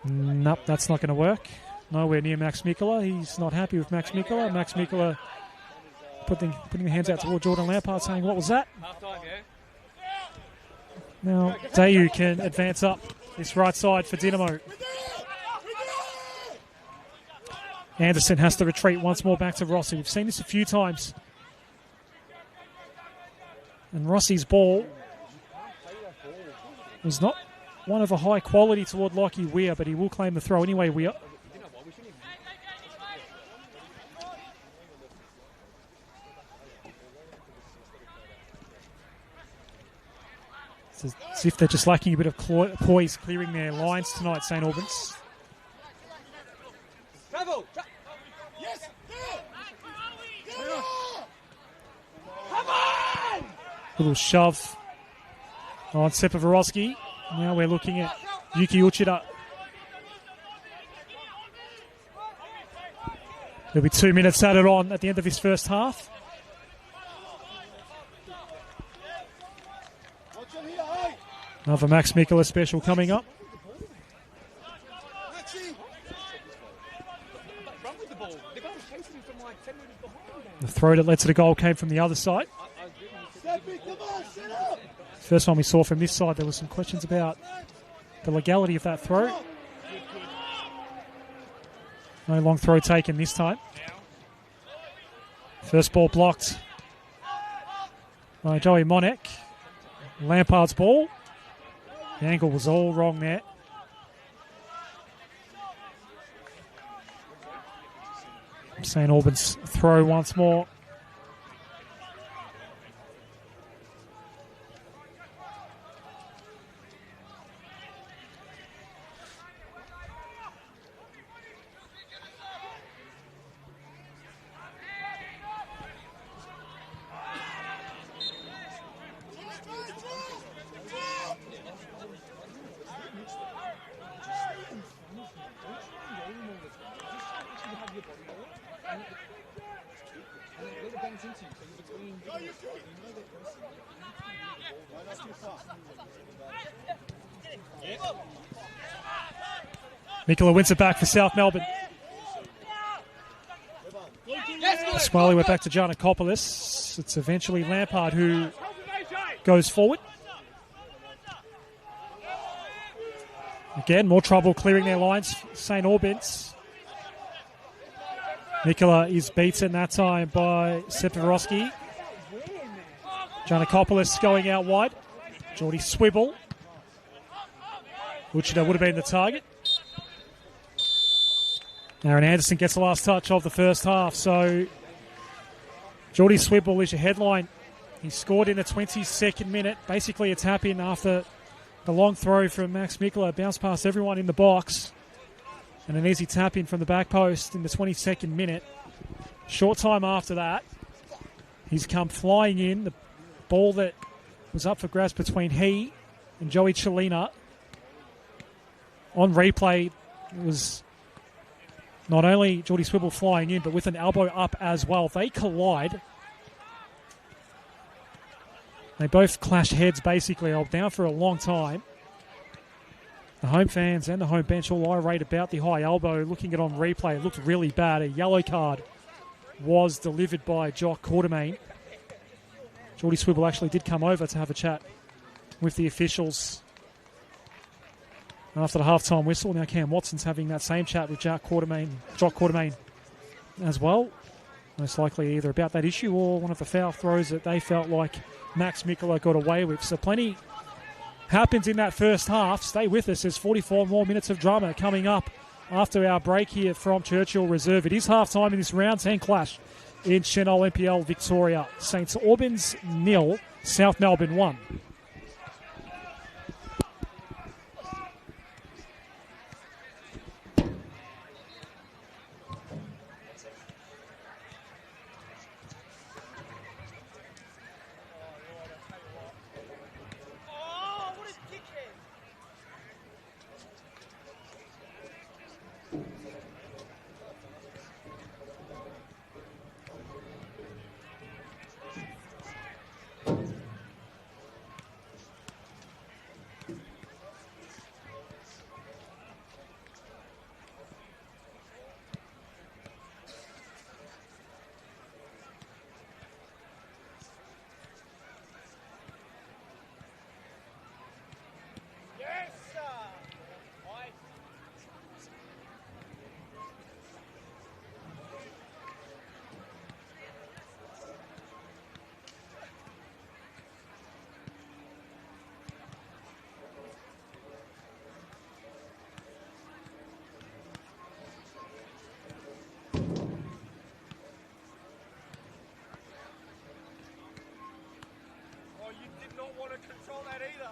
Nope, that's not going to work. Nowhere near Max Mikula. He's not happy with Max Mikula. Max Mikula putting the hands out toward Jordan Lampard saying, what was that? Now, Dayu can advance up this right side for Dynamo. Anderson has to retreat once more back to Rossi. We've seen this a few times. And Rossi's ball was not one of a high quality toward Lockie Weir, but he will claim the throw anyway, Weir. It's as if they're just lacking a bit of poise clearing their lines tonight, St Albans. Travel! Yes! Go! Little shove on Sepavorowski. Now we're looking at Yuki Uchida. There'll be 2 minutes added on at the end of his first half. Another Max Mikula special coming up. The throw that led to the goal came from the other side. First one we saw from this side, there were some questions about the legality of that throw. No long throw taken this time. First ball blocked by Joey Monek. Lampard's ball. The angle was all wrong there. St Albans throw once more. Mikula wins it back for South Melbourne. Pasquale went back to Giannakopoulos. It's eventually Lampard who goes forward. Again, more trouble clearing their lines. St Albans. Mikula is beaten that time by Sepavorowski. Giannakopoulos going out wide. Geordie Swibble. Uchida would have been the target. Aaron Anderson gets the last touch of the first half. So Geordie Swibble is your headline. He scored in the 22nd minute. Basically a tap in after the long throw from Max Mikula. Bounced past everyone in the box. And an easy tap in from the back post in the 22nd minute. Short time after that, he's come flying in. The ball that was up for grabs between he and Joey Chelina. On replay, it was not only Geordie Swibble flying in, but with an elbow up as well. They collide. They both clash heads, basically. They were down for a long time. The home fans and the home bench all irate about the high elbow. Looking at it on replay, it looked really bad. A yellow card was delivered by Jock Quartermain. Geordie Swibble actually did come over to have a chat with the officials after the halftime whistle. Now Cam Watson's having that same chat with Jock Quartermain as well. Most likely either about that issue or one of the foul throws that they felt like Max Mikula got away with. So plenty happens in that first half. Stay with us. There's 44 more minutes of drama coming up after our break here from Churchill Reserve. It is halftime in this round 10 clash in Senol NPL Victoria. St Albans 0, South Melbourne 1. not want to control that either.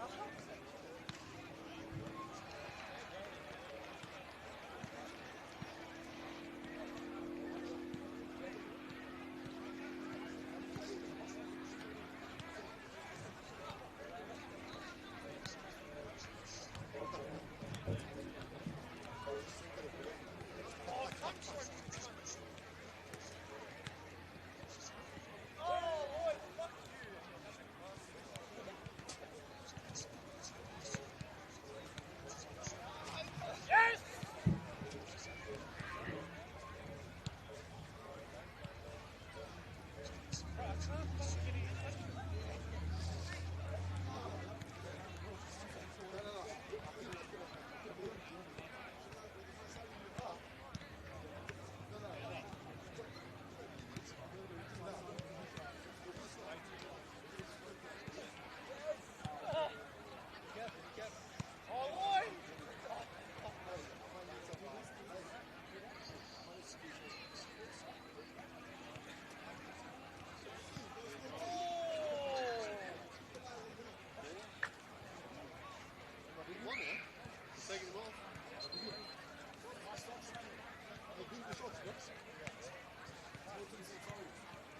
Taking them off.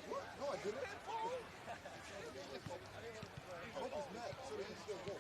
What? No, I didn't. I hope he's mad, so he can still go.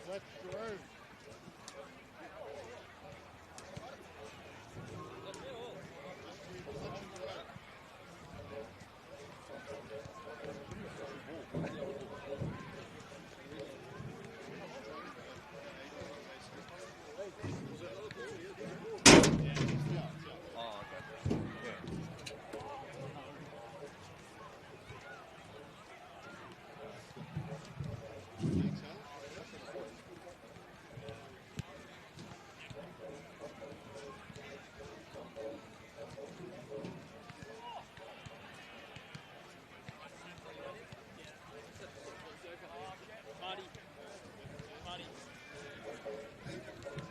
Let's go.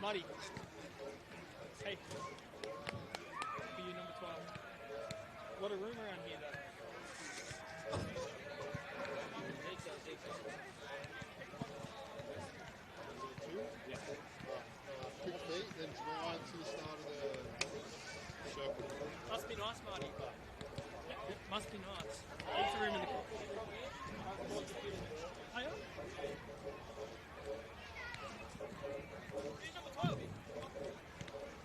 Muddy. Hey. For you, number 12. A lot of room around here, though. Quick feet, then drive to the start of the circle. Must be nice, Marty. Must be nice. Heaps of room in the court. Oh, yeah? Who's number 12?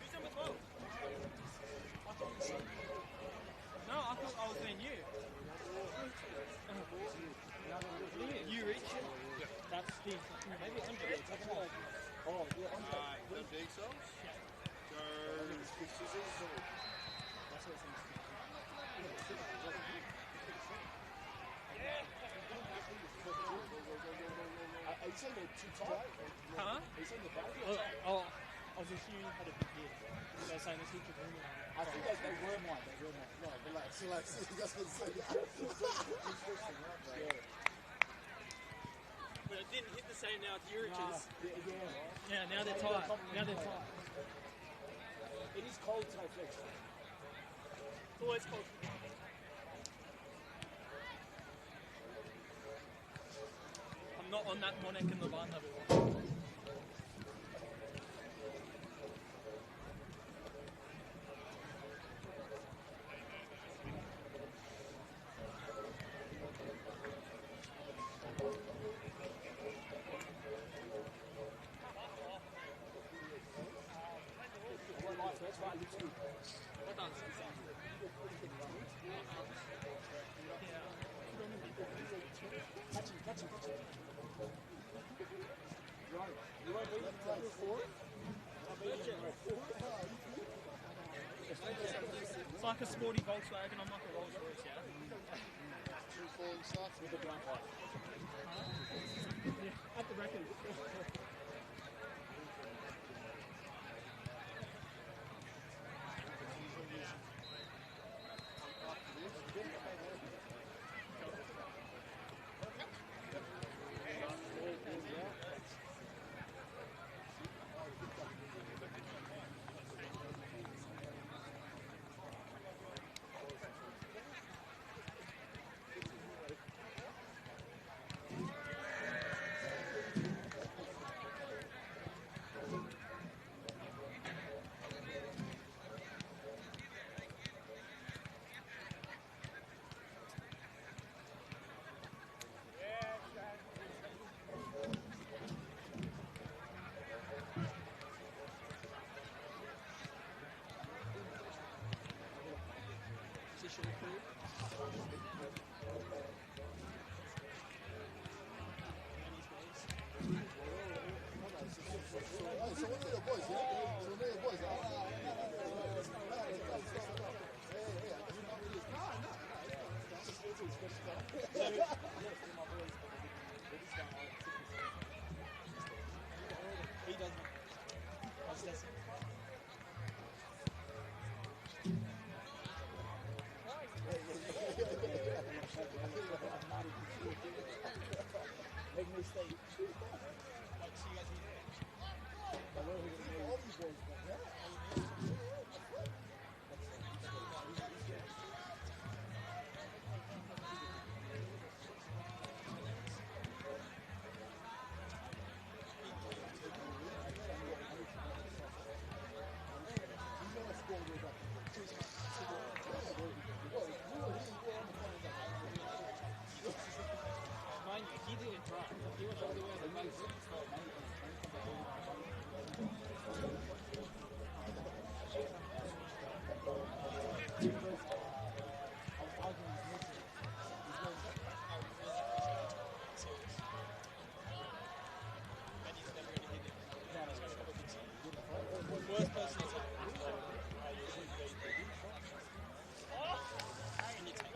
Who's number 12? than you. You reach it. That's his. Maybe under it. Oh, yeah, the big cells? Yeah. Go scissors. That's what it's Are you saying they're too tight? Huh? Are you saying they're bad? Oh, I was assuming you had a big hit. They were saying this heat could ruin it. I think they were mine. They were mine. No, relax. That's what I'm saying. But it didn't hit the same now with your riches. Yeah. Yeah, now they're tight. Now they're tight. It is cold today, Flex. Always cold. I'm not on that Monek and Levan level. It's like a sporty Volkswagen, I'm like a Rolls Royce, yeah? Two falling starts with a blunt light. Yeah, at the record. So one of your boys, yeah? So one of your boys, He doesn't. That's just. Make me stay. Like, see you guys need All these boys, yeah? Mind you, he didn't try. He was all the way on the base. Worst person to take. And he takes.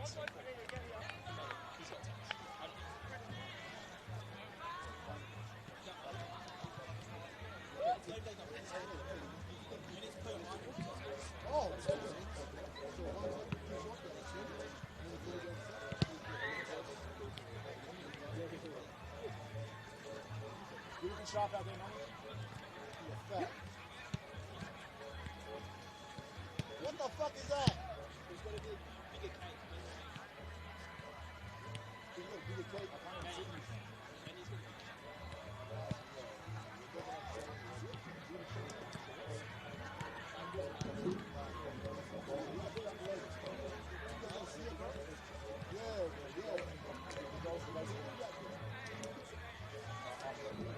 He's got takes. I don't Oh, you looking sharp out there, man? You're fat. What the fuck is that? He's got a bigger cake. Bigger cake. And he's got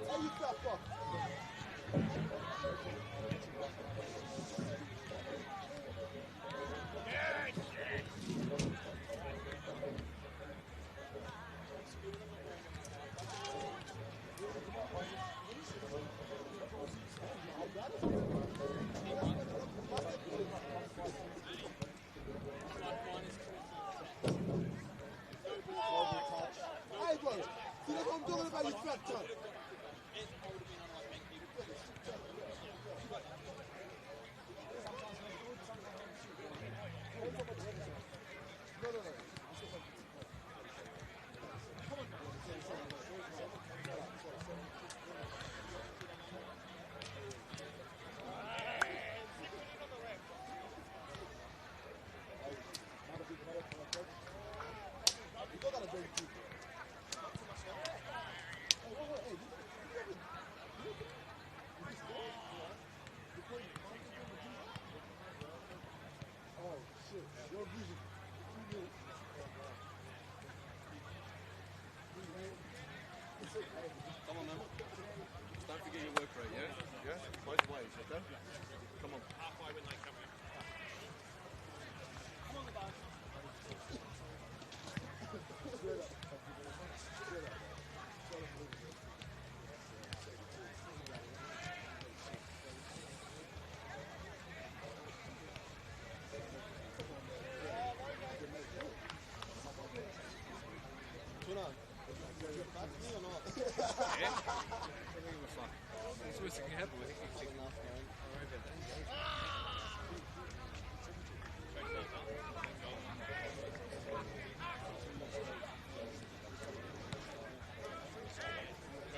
How you fat fuck? See, that's what I'm talking about, you fat cunt. Come on, man. Don't forget your work rate, yeah? Yeah? Both ways, okay? Come on. Halfway when they come in.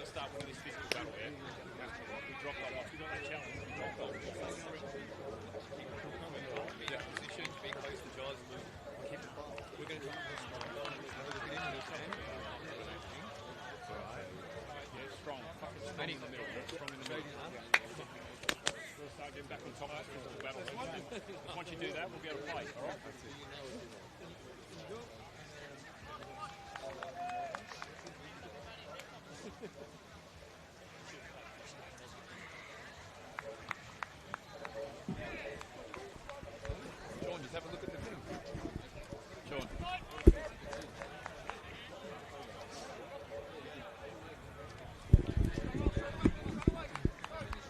Start with this physical battle, yeah? We drop that off. We got that challenge. We drop that off. Yeah, position, be close to Jaws. We're going to yeah, strong. Staying in the middle. Strong in the middle. We'll start getting back on top of that physical battle. Once you do that, we'll be able to play. All right? Sean, just have a look at the thing. Sean.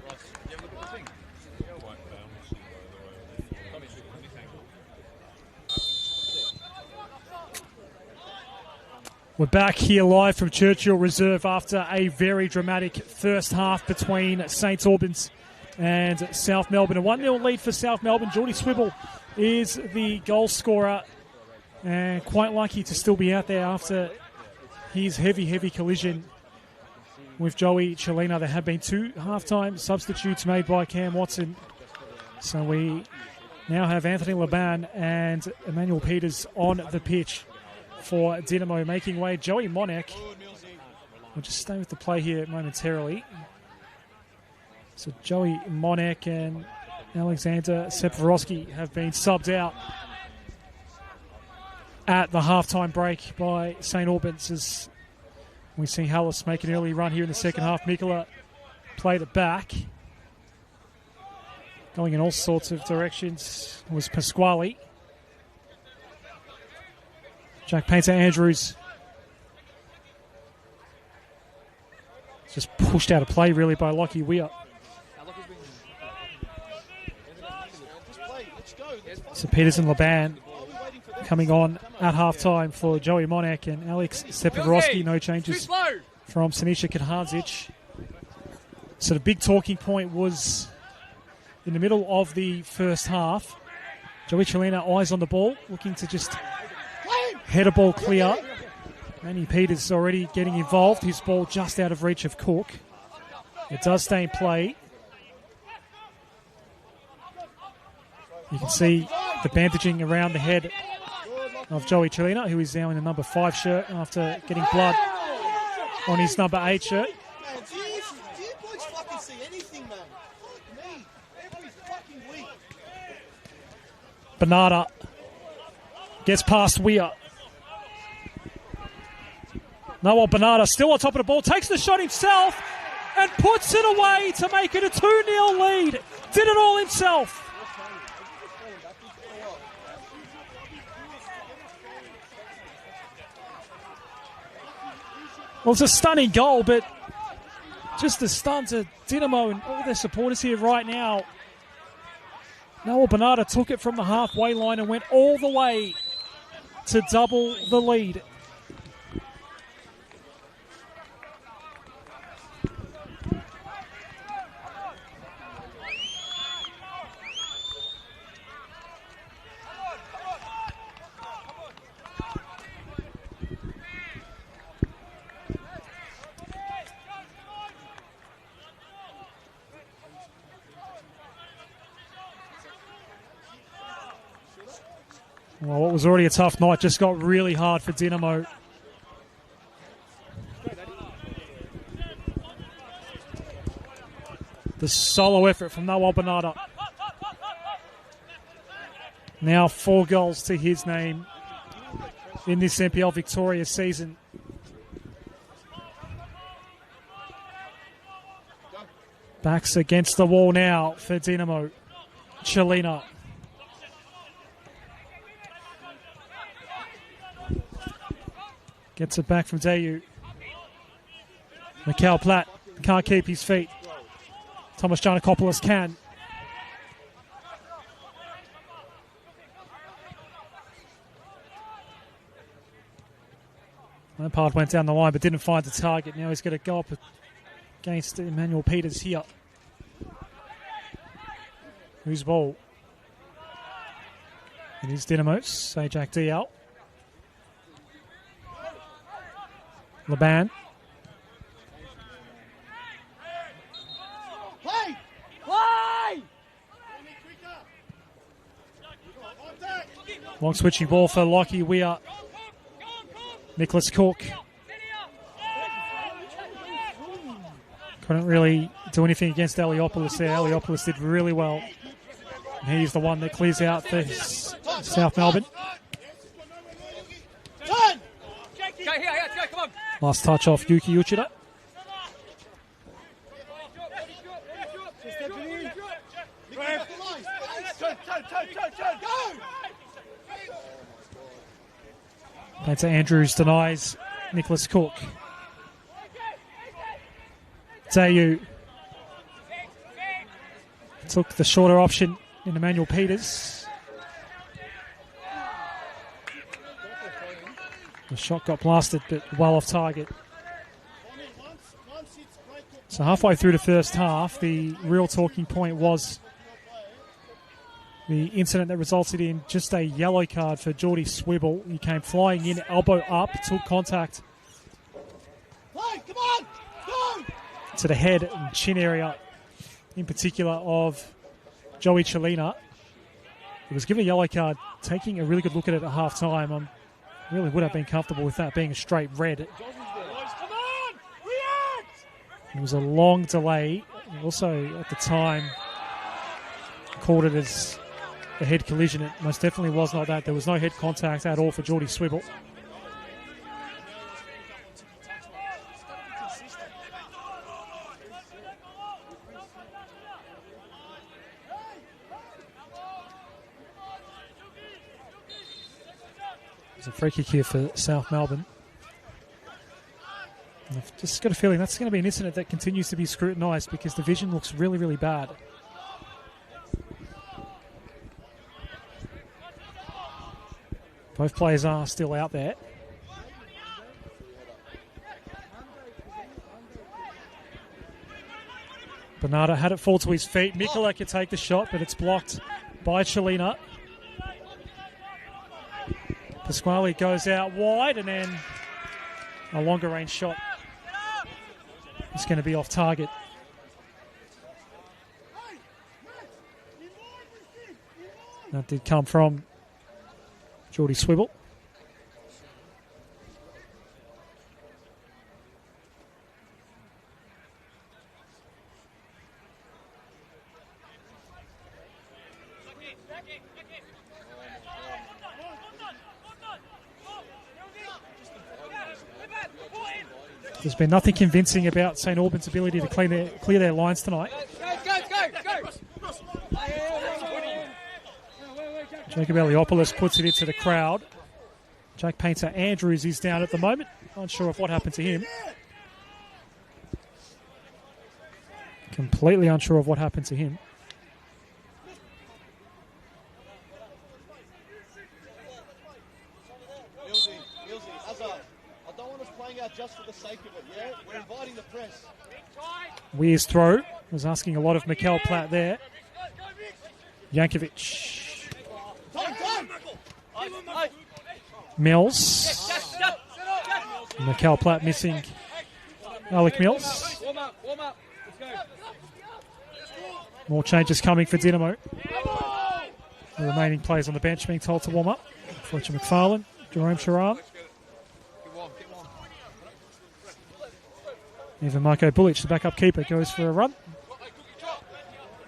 Ross, you have a look at the thing. Tommy, look at this angle. We're back here live from Churchill Reserve after a very dramatic first half between St Albans and South Melbourne. A 1-0 lead for South Melbourne. Geordie Swibble is the goal scorer and quite lucky to still be out there after his heavy collision with Joey Chelina. There have been 2 halftime substitutes made by Cam Watson. So we now have Anthony Laban and Emmanuel Peters on the pitch for Dynamo, making way. Joey Monek. We'll just stay with the play here momentarily. So Joey Monek and Alexander Separovsky have been subbed out at the halftime break by St Albans as we see Hallis make an early run here in the second half. Mikola played it back. Going in all sorts of directions was Pasquale. Jack Painter-Andrews just pushed out of play really by Lockie Weir. So Peters and Laban coming on at half-time for Joey Monek and Alex Separovsky. No changes from Sinisa Kadhanzic. So the big talking point was in the middle of the first half. Joey Chelina, eyes on the ball, looking to just head a ball clear. Manny Peters already getting involved. His ball just out of reach of Cook. It does stay in play. You can see the bandaging around the head of Joey Chelina, who is now in the number 5 shirt after getting blood on his number 8 shirt. Man, do you boys fucking see anything, man? Fuck me. Every fucking week. Bernarda gets past Weir. Noel Bernarda still on top of the ball, takes the shot himself and puts it away to make it a 2-0 lead. Did it all himself. Well, it's a stunning goal, but just a stun to Dynamo and all their supporters here right now. Noel Bernarda took it from the halfway line and went all the way to double the lead. Well, what was already a tough night just got really hard for Dynamo. The solo effort from Noel Bernardo. Now 4 goals to his name in this NPL Victoria season. Backs against the wall now for Dynamo. Chelina. Gets it back from Dayu. Mikhail Platt can't keep his feet. Thomas Giannakopoulos can. Lampard went down the line but didn't find the target. Now he's going to go up against Emmanuel Peters here. Whose ball? It is Dynamo's. Sajak Dial. Laban. Long switching ball for Lockie Weir. Nicholas Cook. Couldn't really do anything against Eliopoulos there. Eliopoulos did really well. And he's the one that clears out for South Melbourne. Last touch off Yuki Uchida. Back to Andrews, denies Nicholas Cook. Dayu took the shorter option in Emmanuel Peters. The shot got blasted, but well off target. So halfway through the first half, the real talking point was the incident that resulted in just a yellow card for Geordie Swibble. He came flying in, elbow up, took contact to the head and chin area, in particular of Joey Chelina. He was given a yellow card, taking a really good look at it at half time. I really would have been comfortable with that being a straight red. It was a long delay. Also, at the time, called it as a head collision. It most definitely was not that. There was no head contact at all for Geordie Swibble. There's a free kick here for South Melbourne. And I've just got a feeling that's going to be an incident that continues to be scrutinised because the vision looks really, really bad. Both players are still out there. Bernardo had it fall to his feet. Mikola could take the shot, but it's blocked by Chelina. Pasquale goes out wide, and then a longer range shot is going to be off target. That did come from Geordie Swibble. There's been nothing convincing about St Albans' ability to clear their lines tonight. Jacob Eliopoulos puts it into the crowd. Jack Painter Andrews is down at the moment. Unsure of what happened to him. Completely unsure of what happened to him. I don't want us playing out just for the sake of it, yeah? We're inviting the press. Weir's throw. Was asking a lot of Mikhail Platt there. Jankovic. Mills. Mikhail Platt missing Alec Mills. More changes coming for Dynamo. The remaining players on the bench being told to warm up. Fletcher McFarlane, Jerome Sharam. Get one. Even Marko Bulic, the backup keeper, goes for a run.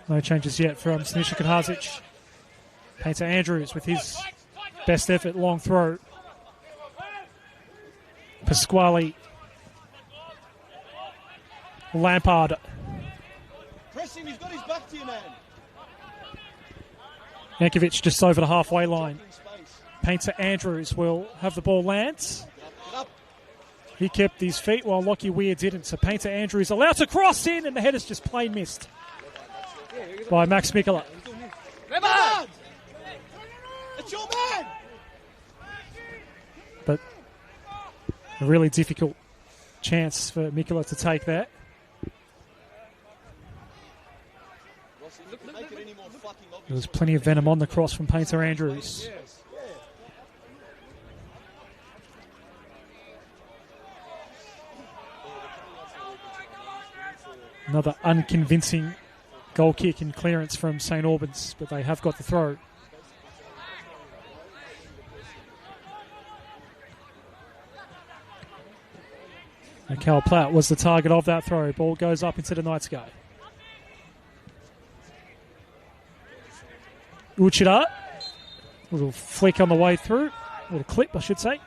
No changes yet from Snisha Kadhazic. Painter Andrews with his best effort, long throw. Pasquale. Lampard. Press him, he's got his back to you, man. Yankovic just over the halfway line. In space. Painter Andrews will have the ball land. Get up. He kept his feet while Lockie Weir didn't. So Painter Andrews allowed to cross in, and the header's just plain missed by Max Mikula. Rebound! It's your man! But a really difficult chance for Mikula to take that. Rossi, look to make it any more fucking obvious. There was plenty of venom on the cross from Painter Andrews. Another unconvincing goal kick and clearance from St Albans, but they have got the throw. And Cal Platt was the target of that throw. Ball goes up into the night sky. Uchida. Little flick on the way through. Little clip, I should say.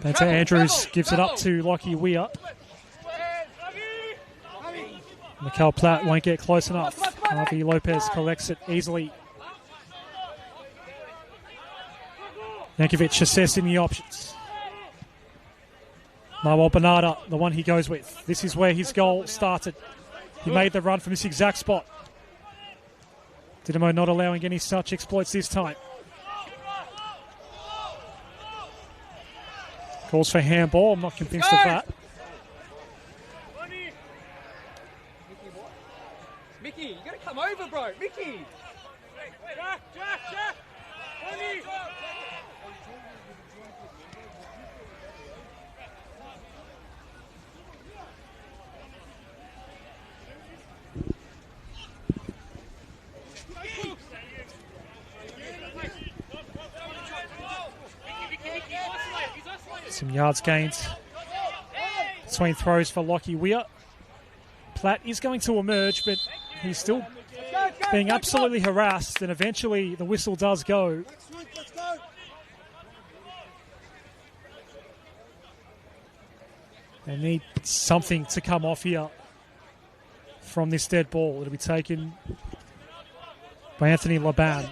Painter Andrews gives it up to Lockie Weir. Mikel Platt won't get close enough. Harvey Lopez collects it easily. Yankovic assessing the options. Nawal Bernarda, the one he goes with. This is where his goal started. He made the run from this exact spot. Dynamo not allowing any such exploits this time. Calls for handball. I'm not convinced of that. Mickey, you gotta come over, bro. Mickey. Jack. Some yards gained between throws for Lockie Weir. Platt is going to emerge, but he's still being absolutely harassed, and eventually the whistle does go. They need something to come off here from this dead ball. It'll be taken by Anthony Laban.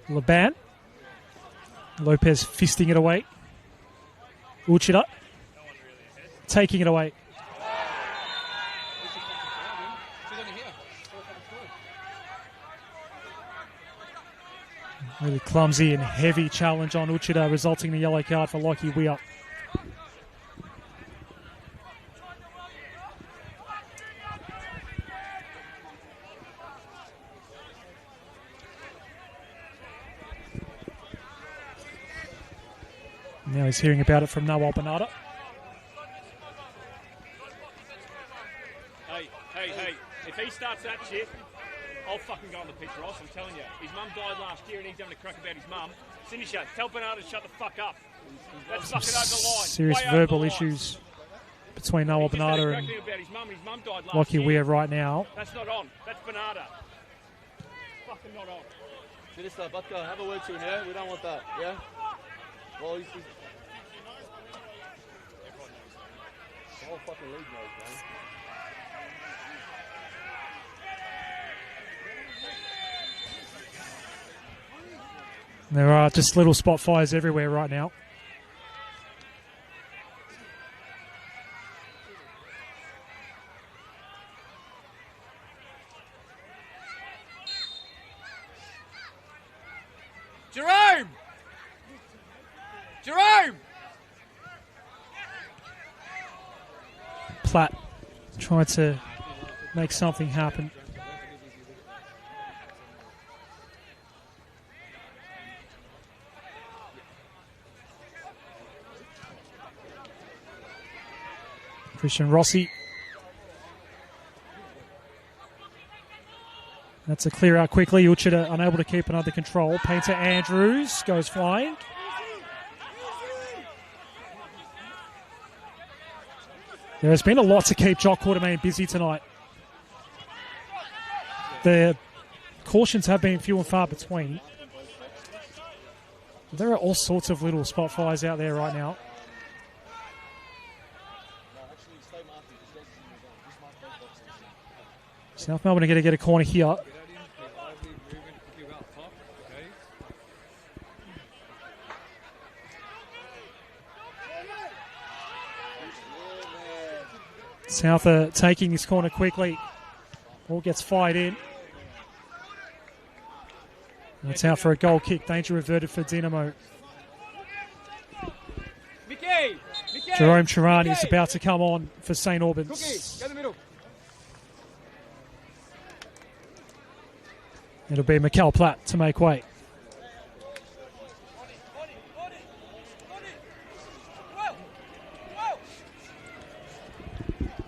Laban. Lopez fisting it away. Uchida taking it away. Really clumsy and heavy challenge on Uchida, resulting in a yellow card for Lockie Weir. Now he's hearing about it from Nawal Bernarda. Hey, if he starts that shit, I'll fucking go on the pitch, Ross, I'm telling you. His mum died last year and he's having a crack about his mum. Sinisha, tell Bernarda to shut the fuck up. That's fucking over the line. Serious Way over verbal the line. issues between Nawal Bernarda and about his mum died last Lockie year. Weir right now. That's not on. That's Bernarda. Fucking not on. Minister, Butker, have a word to him, yeah? We don't want that, yeah? Well, he's the whole fucking league knows, man. There are just little spot fires everywhere right now. Jerome! Jerome! Platt trying to make something happen. Christian Rossi. That's a clear out quickly. Uchida unable to keep it under control. Painter Andrews goes flying. There's been a lot to keep Jock Quartermain busy tonight. The cautions have been few and far between. There are all sorts of little spot fires out there right now. South Melbourne are going to get a corner here. South are taking this corner quickly. Ball gets fired in. And it's out for a goal kick. Danger reverted for Dinamo. Jerome Chirani is about to come on for St Albans. It'll be Mikkel Platt to make way.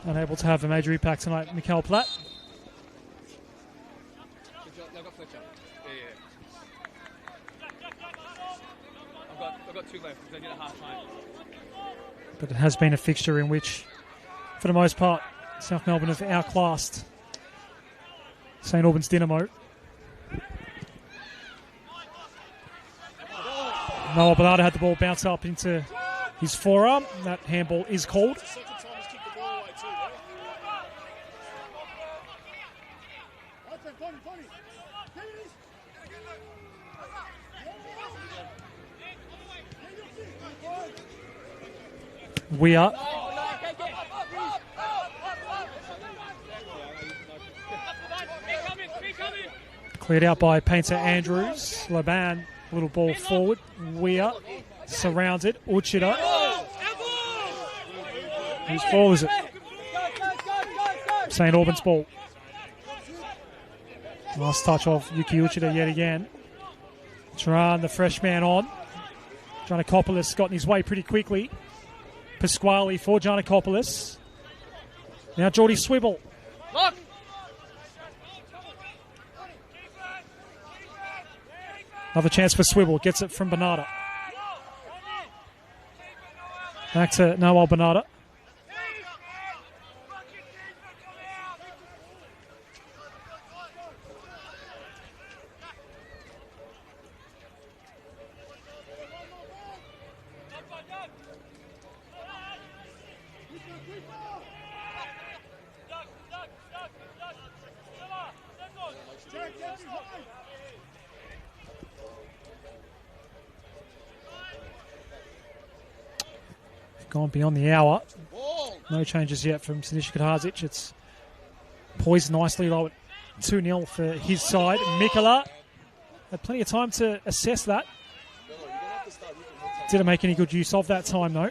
Unable to have a major impact tonight, Mikkel Platt. I've got 2 left because I did a half time. But it has been a fixture in which, for the most part, South Melbourne have outclassed St Albans Dinamo. Noah Bernardo had the ball bounce up into his forearm. That handball is called. We are cleared out by Painter Andrews. Laban, little ball forward. We are surrounded. Uchida. Whose ball is it? St Albans ball. Nice touch off Yuki Uchida yet again. Turan, the fresh man on. Giannakopoulos got in his way pretty quickly. Pasquale for Giannakopoulos. Now Geordie Swibble. Look! Another chance for Swibble. Gets it from Bernardo. Back to Noel Bernardo. Gone beyond the hour. No changes yet from Sinisa Katazic. It's poised nicely low at 2-0 for his side. Mikola had plenty of time to assess that. Didn't make any good use of that time though.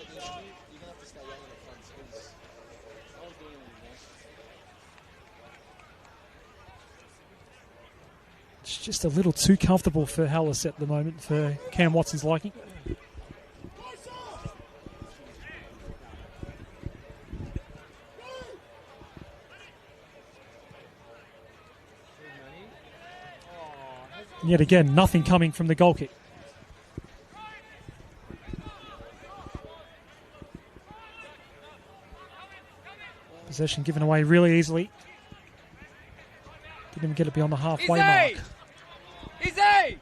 It's just a little too comfortable for Hallis at the moment for Cam Watson's liking. Yet again, nothing coming from the goal kick. Possession given away really easily. Didn't even get it beyond the halfway mark. Easy! Hey!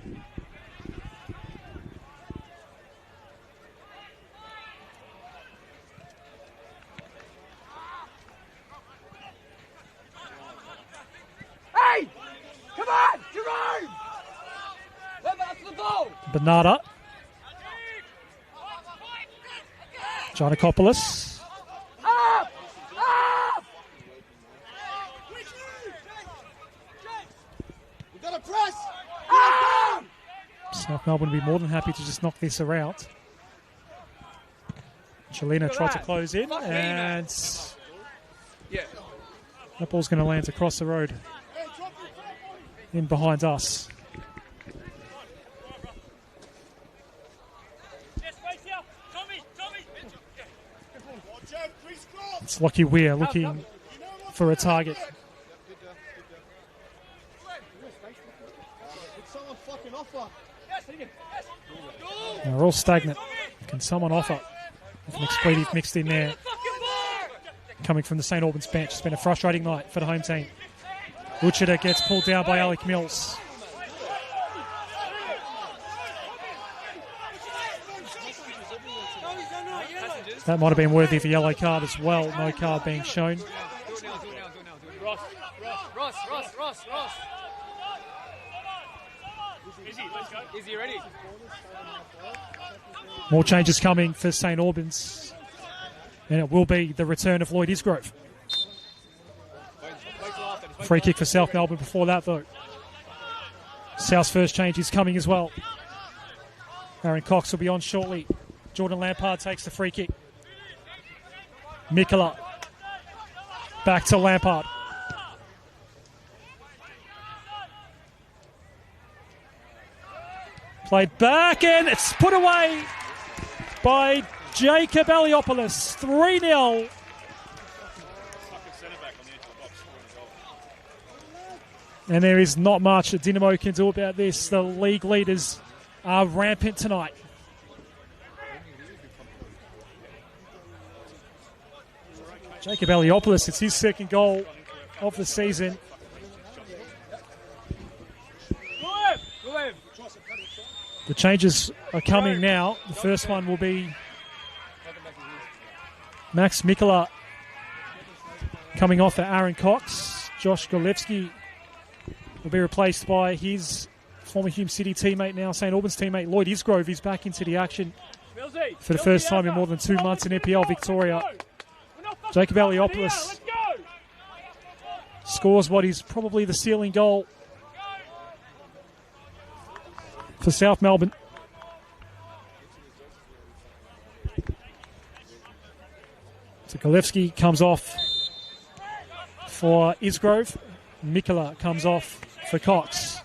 Come on, Jerome! Where's the ball? Bernardo. Giannakopoulos. Up! Up! We gotta press! St South Melbourne will be more than happy to just knock this around. Chelina tried to close in, and that ball's going to land across the road in behind us. It's Lockie Weir looking for a target. They're all stagnant. Can someone offer? With an expletive mixed in there. Coming from the St Albans bench. It's been a frustrating night for the home team. Uchida gets pulled down by Alec Mills. That might have been worthy of a yellow card as well. No card being shown. Ross. Izzy, ready? More changes coming for St Albans. And it will be the return of Lloyd Isgrove. Free kick for South Melbourne before that, though. South's first change is coming as well. Aaron Cox will be on shortly. Jordan Lampard takes the free kick. Mikola. Back to Lampard. Played back, and it's put away by Jacob Aliopoulos. 3-0. And there is not much that Dynamo can do about this. The league leaders are rampant tonight. Jacob Aliopoulos, it's his second goal of the season. The changes are coming now. The first one will be Max Mikola coming off for Aaron Cox. Josh Golevsky will be replaced by his former Hume City teammate, now St Albans teammate Lloyd Isgrove. He's back into the action for the first time in more than 2 months in NPL Victoria. Jacob Aliopoulos scores what is probably the ceiling goal for South Melbourne. So Golevsky comes off for Isgrove. Mikola comes off for Cox.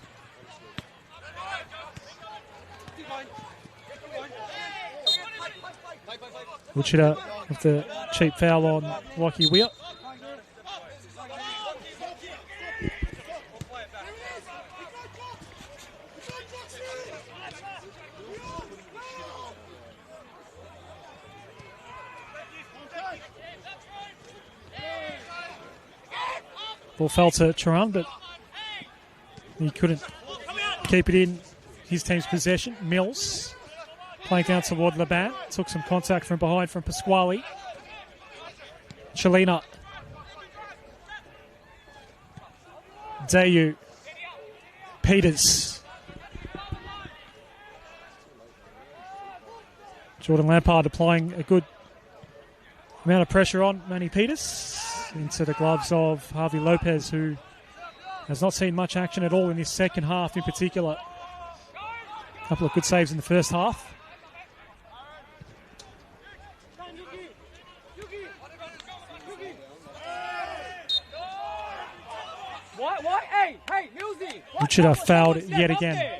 Wichita with the cheap foul on Lockie Weir. Ball fell to Charan, but he couldn't keep it in his team's possession. Mills playing down toward Laban. Took some contact from behind from Pasquale. Chelina. Dayu. Peters. Jordan Lampard applying a good amount of pressure on Manny Peters into the gloves of Harvey Lopez, who has not seen much action at all in this second half in particular. A couple of good saves in the first half. What? Hey, Millsy! Wichita fouled yet again.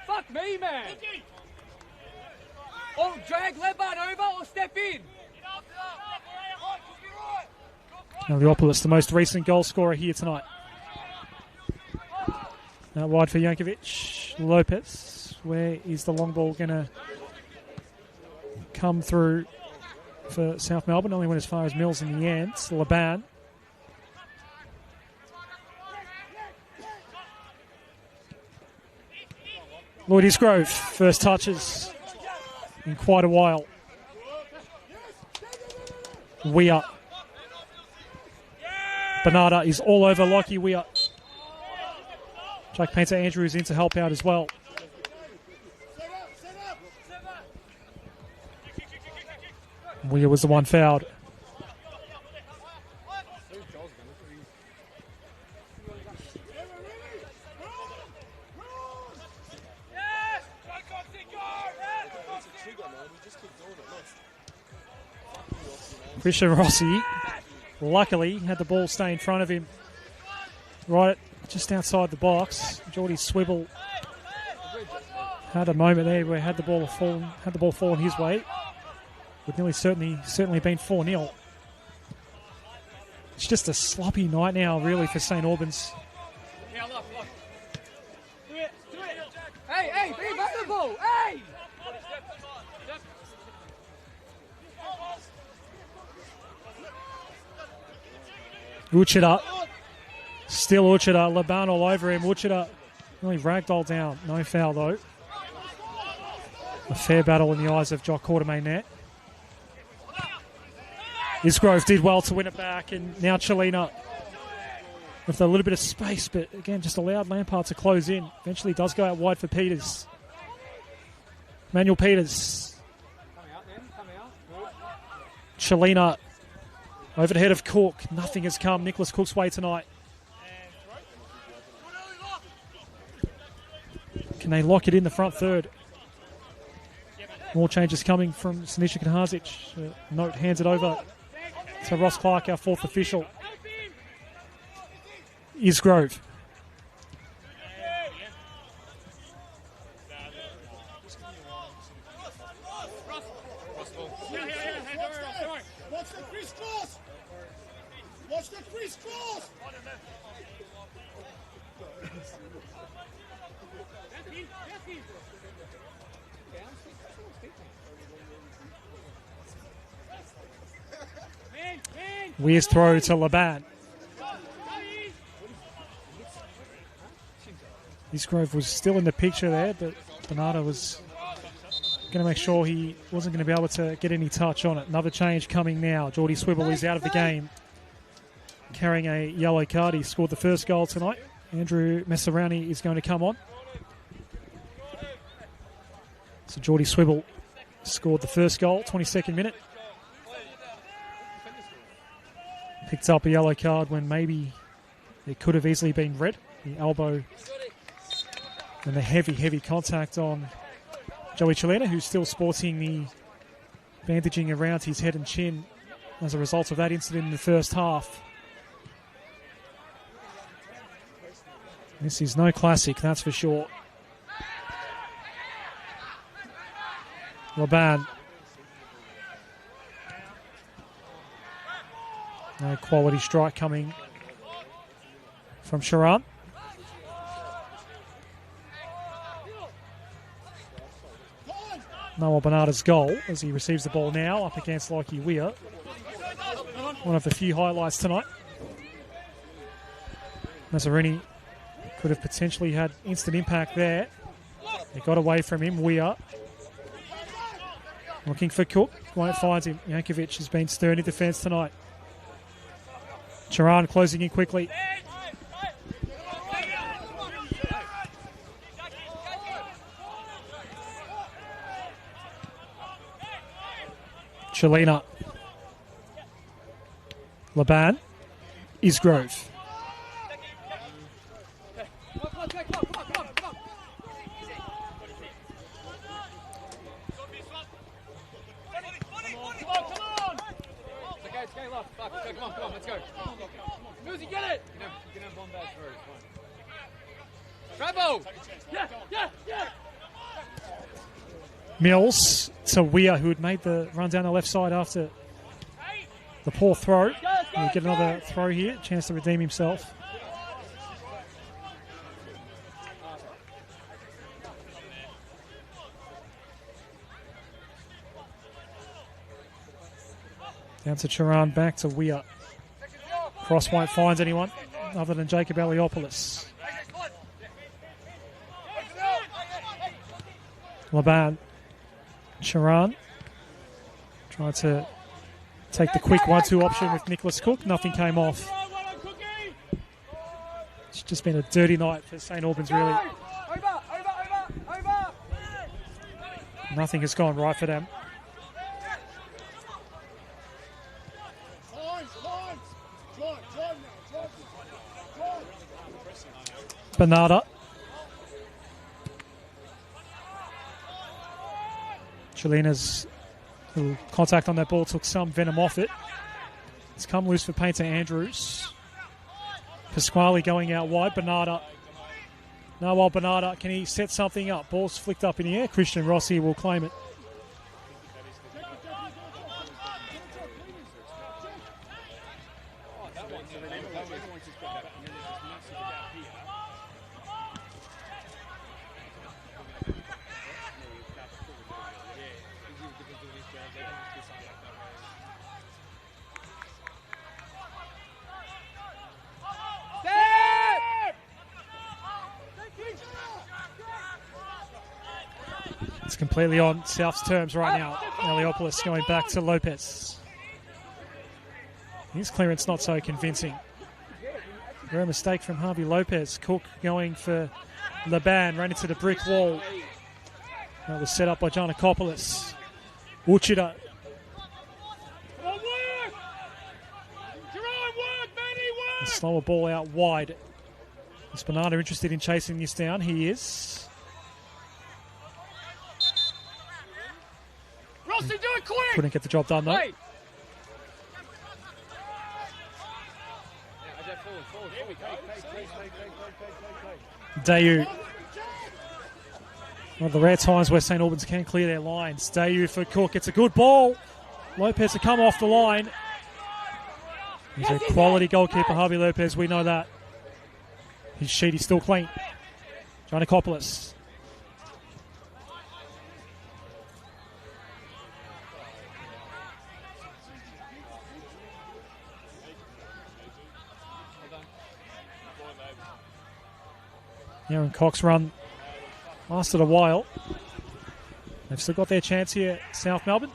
Fuck me, man! Or drag Leban over or step in. Aliopoulos, the most recent goal scorer here tonight. Out wide for Jankovic. Lopez. Where is the long ball going to come through for South Melbourne? Only went as far as Mills in the end. Laban. Lloyd Isgrove, first touches in quite a while. Weir. Bernarda is all over Lockie Weir. Jack Painter Andrews in to help out as well. Weir was the one fouled. Christian Rossi, luckily, had the ball stay in front of him. Right just outside the box. Geordie Swibble had a moment there where had the ball fallen his way. Would nearly certainly been 4-0. It's just a sloppy night now, really, for St Albans. Hey, be back the ball. Hey! Uchida. Still Uchida. Laban all over him. Uchida really ragdoll down. No foul, though. A fair battle in the eyes of Jock Quartermain there. Isgrove did well to win it back, and now Chelina with a little bit of space, but again, just allowed Lampard to close in. Eventually does go out wide for Peters. Manuel Peters. Chelina over the head of Cook. Nothing has come Nicholas Cook's way tonight. Can they lock it in the front third? More changes coming from Sinisa Knazic. Note hands it over to Ross Clark, our fourth official. Isgrove. Watch the crisscross! Watch the crisscross! Weir's throw to Laban. Isgrove was still in the picture there, but Bernardo was going to make sure he wasn't going to be able to get any touch on it. Another change coming now. Geordie Swibble is out of the game, carrying a yellow card. He scored the first goal tonight. Andrew Messerani is going to come on. So Geordie Swibble scored the first goal, 22nd minute. Picked up a yellow card when maybe it could have easily been red. The elbow and the heavy contact on Joey Chelina, who's still sporting the bandaging around his head and chin as a result of that incident in the first half. This is no classic, that's for sure. Laban. No quality strike coming from Sharan. Noah Bernardo's goal as he receives the ball now up against Likey Weir. One of the few highlights tonight. Mazzarini could have potentially had instant impact there. He got away from him. Weir looking for Cook. Won't find him. Jankovic has been stern in defence tonight. Charan closing in quickly. Chelina. Laban. Isgrove. Come on, let's go. Lucy, get it! You can have one badge first. Bravo! Yeah! Mills to Weir, who had made the run down the left side after the poor throw. He'll get another throw here, chance to redeem himself. Down to Charan, back to Weir. Cross won't find anyone other than Jacob Aliopoulos. Laban. Charan tried to take the quick 1-2 option with Nicholas Cook. Nothing came off. It's just been a dirty night for St Albans, really. Nothing has gone right for them. Bernardo. Chelina's Little contact on that ball took some venom off it. It's come loose for Painter Andrews. Pasquale going out wide. Bernarda. Noel Bernarda, can he set something up? Ball's flicked up in the air. Christian Rossi will claim it. It's completely on South's terms right now. Eliopoulos going back to Lopez. His clearance not so convincing. Rare mistake from Harvey Lopez. Cook going for Laban, ran into the brick wall. That was set up by Giannakopoulos. Uchida. A slower ball out wide. Is Bernarda interested in chasing this down? He is. Rossi, do it quick! Couldn't get the job done though. Wait. Dayu. One of the rare times where St Albans can clear their lines. Dayu for Cook. It's a good ball. Lopez to come off the line. He's a quality goalkeeper, Harvey Lopez. We know that. His sheet is still clean. Giannakopoulos. Aaron Cox run lasted a while. They've still got their chance here, South Melbourne.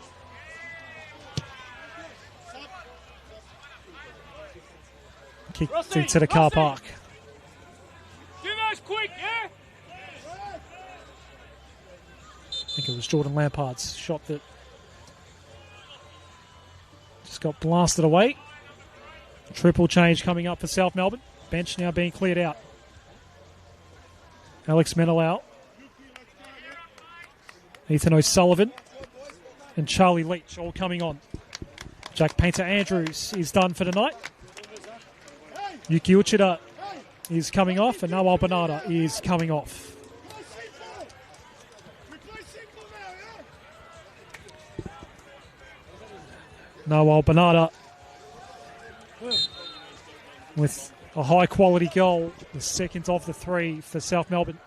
Kicked into the car park. Do those quick, yeah? I think it was Jordan Lampard's shot that just got blasted away. Triple change coming up for South Melbourne. Bench now being cleared out. Alex Menelau, Ethan O'Sullivan, and Charlie Leach all coming on. Jack Painter Andrews is done for tonight. Yuki Uchida is coming off, and Noel Bernarda is coming off. Noel Bernarda with a high-quality goal, the second of the three for South Melbourne.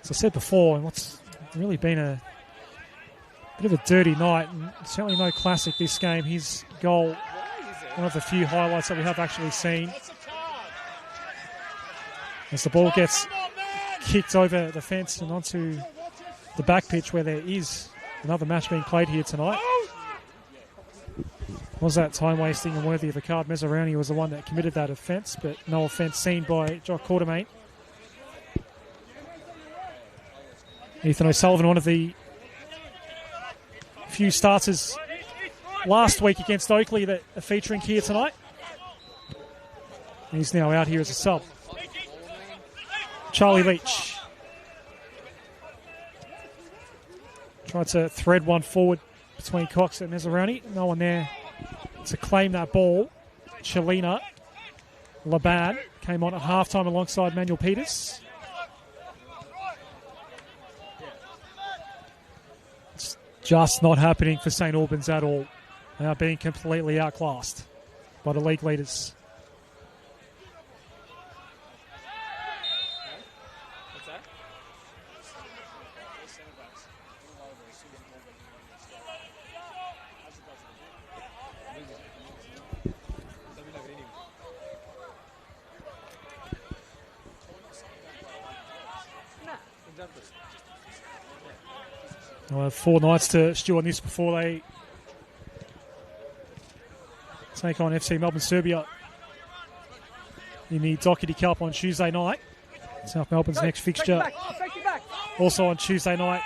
As I said before, and what's really been a bit of a dirty night, and certainly no classic this game. His goal, one of the few highlights that we have actually seen. As the ball gets kicked over the fence and onto the back pitch where there is another match being played here tonight. Was that time wasting and worthy of a card? Mezzaroni was the one that committed that offence, but no offence seen by Jock Quartermain. Ethan O'Sullivan, one of the few starters last week against Oakley that are featuring here tonight. He's now out here as a sub. Charlie Leach tried to thread one forward between Cox and Mezzaroni. No one there to claim that ball. Chelina Laban came on at halftime alongside Manuel Peters. It's just not happening for St Albans at all. They are being completely outclassed by the league leaders. We'll have 4 nights to stew on this before they take on FC Melbourne Serbia in the Doherty Cup on Tuesday night. South Melbourne's next fixture. Also on Tuesday night,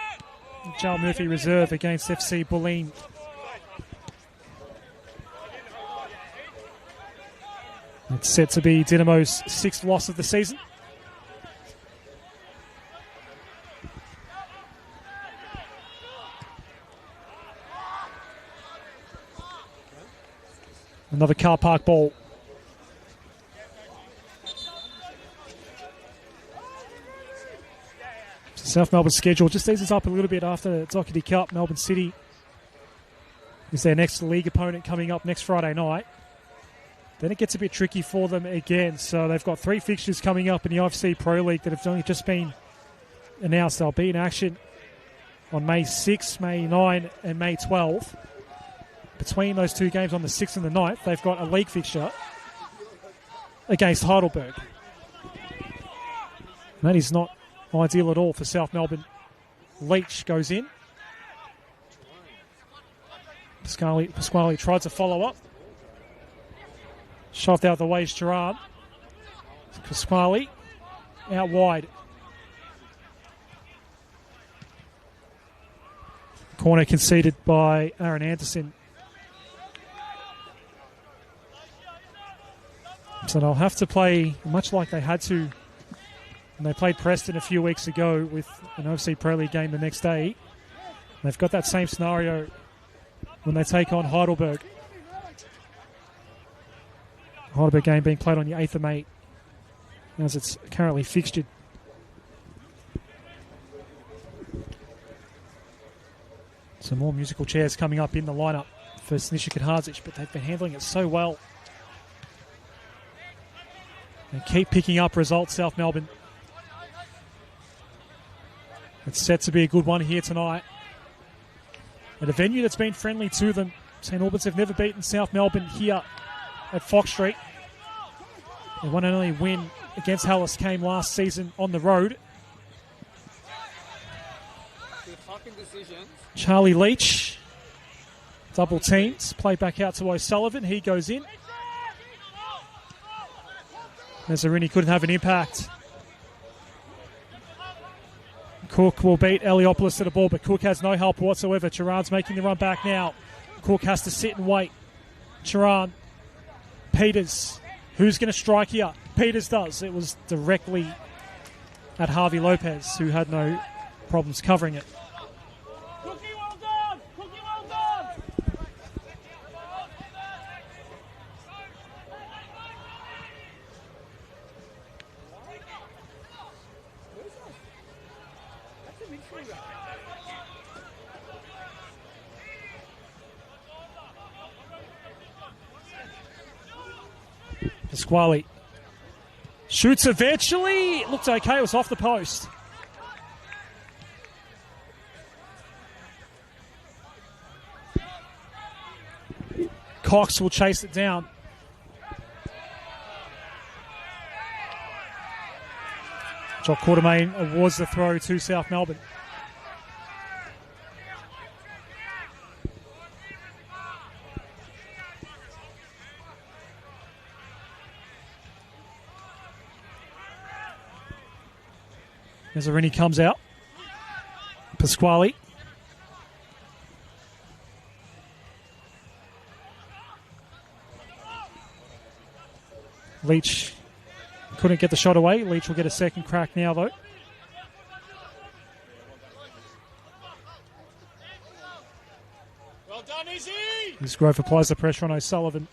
Joel Murphy Reserve against FC Bulleen. It's set to be Dynamo's 6th loss of the season. Another car park ball. South Melbourne's schedule just eases up a little bit after Doherty Cup. Melbourne City is their next league opponent coming up next Friday night. Then it gets a bit tricky for them again. So they've got 3 fixtures coming up in the IFC Pro League that have only just been announced. They'll be in action on May 6, May 9 and May 12. Between those 2 games on the 6th and the 9th, they've got a league fixture against Heidelberg. That is not ideal at all for South Melbourne. Leach goes in. Pasquale tried to follow up. Shoved out the way is Gerard. Pasquale out wide. Corner conceded by Aaron Anderson. So they'll have to play much like they had to when they played Preston a few weeks ago with an OFC Pro League game the next day. They've got that same scenario when they take on Heidelberg. Heidelberg game being played on the 8th of May as it's currently fixtured. Some more musical chairs coming up in the lineup for Snisha Kadhardzic, but they've been handling it so well. They keep picking up results, South Melbourne. It's set to be a good one here tonight. At a venue that's been friendly to them. St Albans have never beaten South Melbourne here at Fox Street. Their one and only win against Hallis came last season on the road. Charlie Leach, double teams, play back out to O'Sullivan. He goes in. Nazzarini couldn't have an impact. Cook will beat Eliopoulos to the ball, but Cook has no help whatsoever. Charan's making the run back now. Cook has to sit and wait. Charan, Peters, who's going to strike here? Peters does. It was directly at Harvey Lopez, who had no problems covering it. Cookie, well done! Cookie, well done! Pasquale shoots eventually. It looked okay. It was off the post. Cox will chase it down. Jock Quartermain awards the throw to South Melbourne. Nazzarini comes out. Pasquale. Leach couldn't get the shot away. Leach will get a second crack now, though. Well done, Izzy! This Grove applies the pressure on O'Sullivan.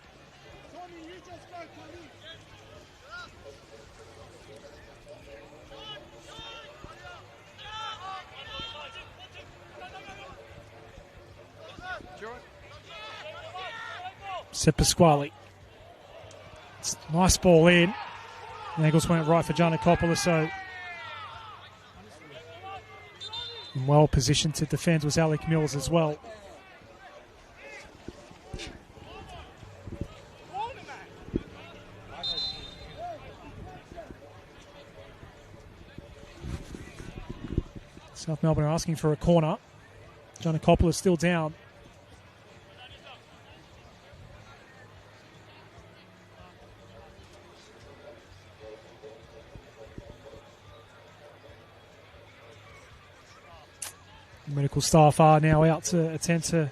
Set Pasquale. Nice ball in. The angles went right for Giannakopoulos, so well positioned to defend was Alec Mills as well. South Melbourne are asking for a corner. Giannakopoulos still down. Medical staff are now out to attend to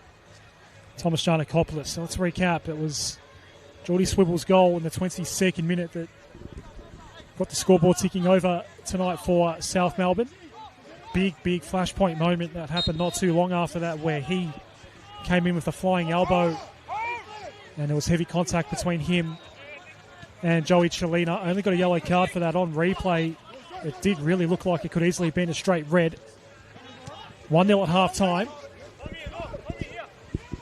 Thomas Giannakopoulos. So let's recap. It was Geordie Swibble's goal in the 22nd minute that got the scoreboard ticking over tonight for South Melbourne. Big flashpoint moment that happened not too long after that, where he came in with a flying elbow And there was heavy contact between him and Joey Chelina. Only got a yellow card for that on replay. It did really look like it could easily have been a straight red. 1-0 at half-time.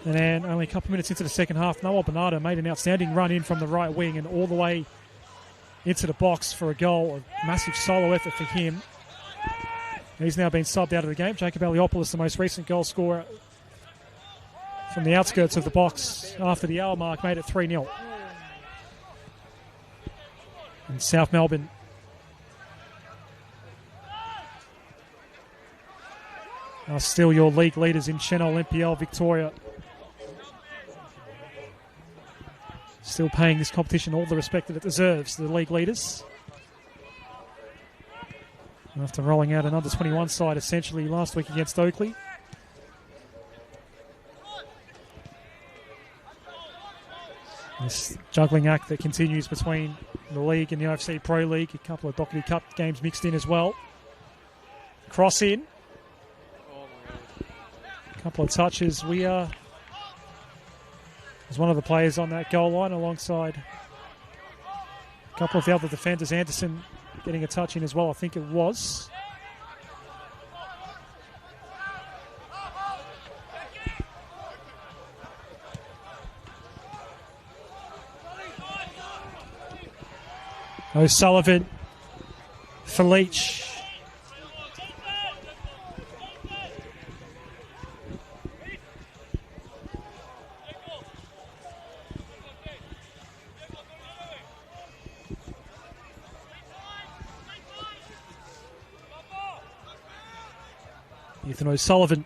And then only a couple of minutes into the second half, Noah Bernardo made an outstanding run in from the right wing and all the way into the box for a goal. A massive solo effort for him. He's now been subbed out of the game. Jacob Aliopoulos, the most recent goal scorer from the outskirts of the box after the hour mark, made it 3-0. And South Melbourne are still your league leaders in Senol NPL Victoria. Still paying this competition all the respect that it deserves, the league leaders. After rolling out an under-21 side essentially last week against Oakley. This juggling act that continues between the league and the OFC Pro League. A couple of Doherty Cup games mixed in as well. Cross in. A couple of touches. We are... As one of the players on that goal line alongside a couple of the other defenders. Anderson getting a touch in as well, I think it was. O'Sullivan for Leach. Ethan O'Sullivan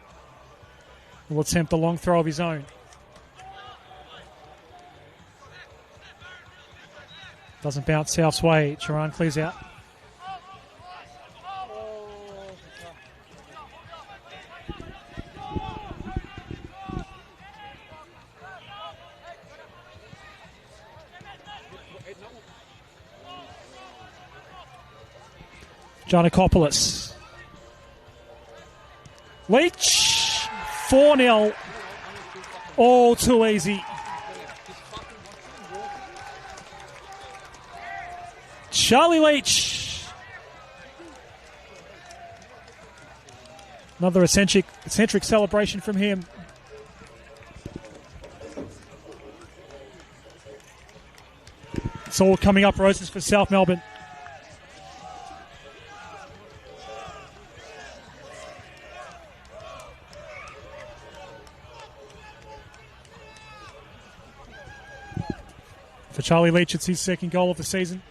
will attempt a long throw of his own. Doesn't bounce South's way. Charan clears out. Giannakopoulos. Leach, 4-0, all too easy. Charlie Leach. Another eccentric celebration from him. It's all coming up roses for South Melbourne. For Charlie Leach, it's his second goal of the season.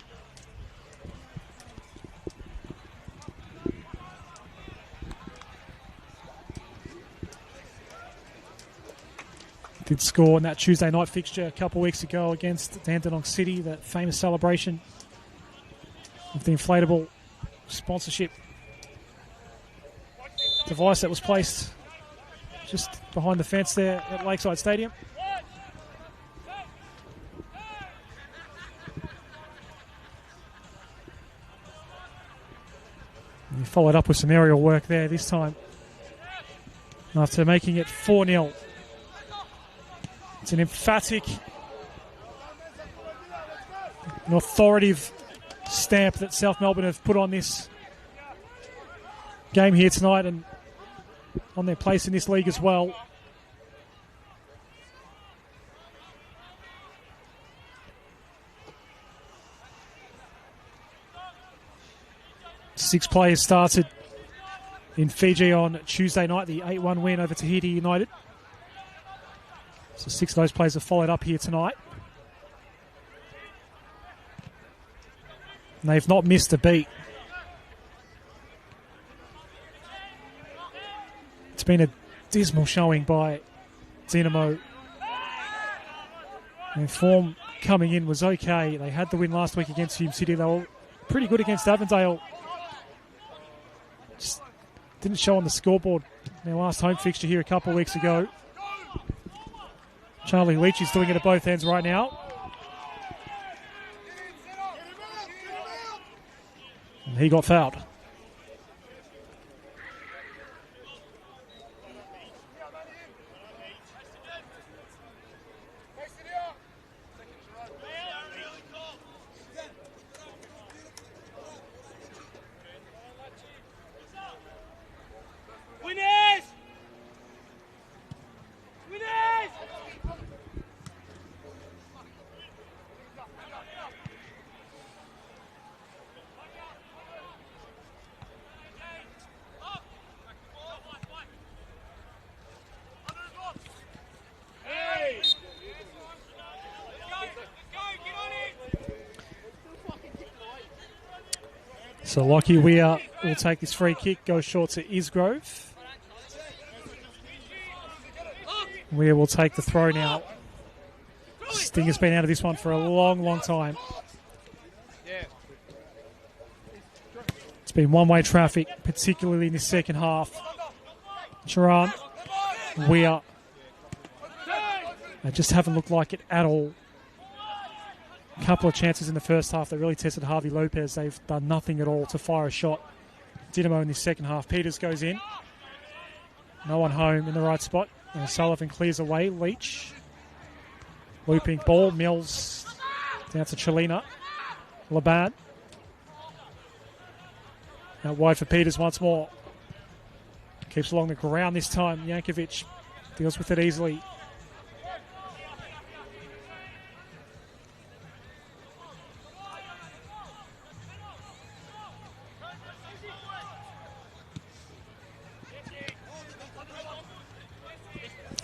Did score in that Tuesday night fixture a couple of weeks ago against Dandenong City, that famous celebration of the inflatable sponsorship device that was placed just behind the fence there at Lakeside Stadium. He followed up with some aerial work there this time after making it 4-0. It's an emphatic and authoritative stamp that South Melbourne have put on this game here tonight and on their place in this league as well. Six players started in Fiji on Tuesday night, the 8-1 win over Tahiti United. So 6 of those players have followed up here tonight. And they've not missed a beat. It's been a dismal showing by Dynamo. Their form coming in was okay. They had the win last week against Hume City. They were pretty good against Avondale. Just didn't show on the scoreboard in their last home fixture here a couple of weeks ago. Charlie Leach is doing it at both ends right now. And he got fouled. So Lockie Weir will take this free kick, goes short to Isgrove. Weir will take the throw now. Sting has been out of this one for a long, long time. It's been one-way traffic, particularly in the second half. Charan, Weir. They just haven't looked like it at all. A couple of chances in the first half that really tested Harvey Lopez. They've done nothing at all to fire a shot. Dynamo in the second half. Peters goes in. No one home in the right spot. And Sullivan clears away. Leach. Looping ball. Mills down to Chelina. Laban. Out wide for Peters once more. Keeps along the ground this time. Yankovic deals with it easily.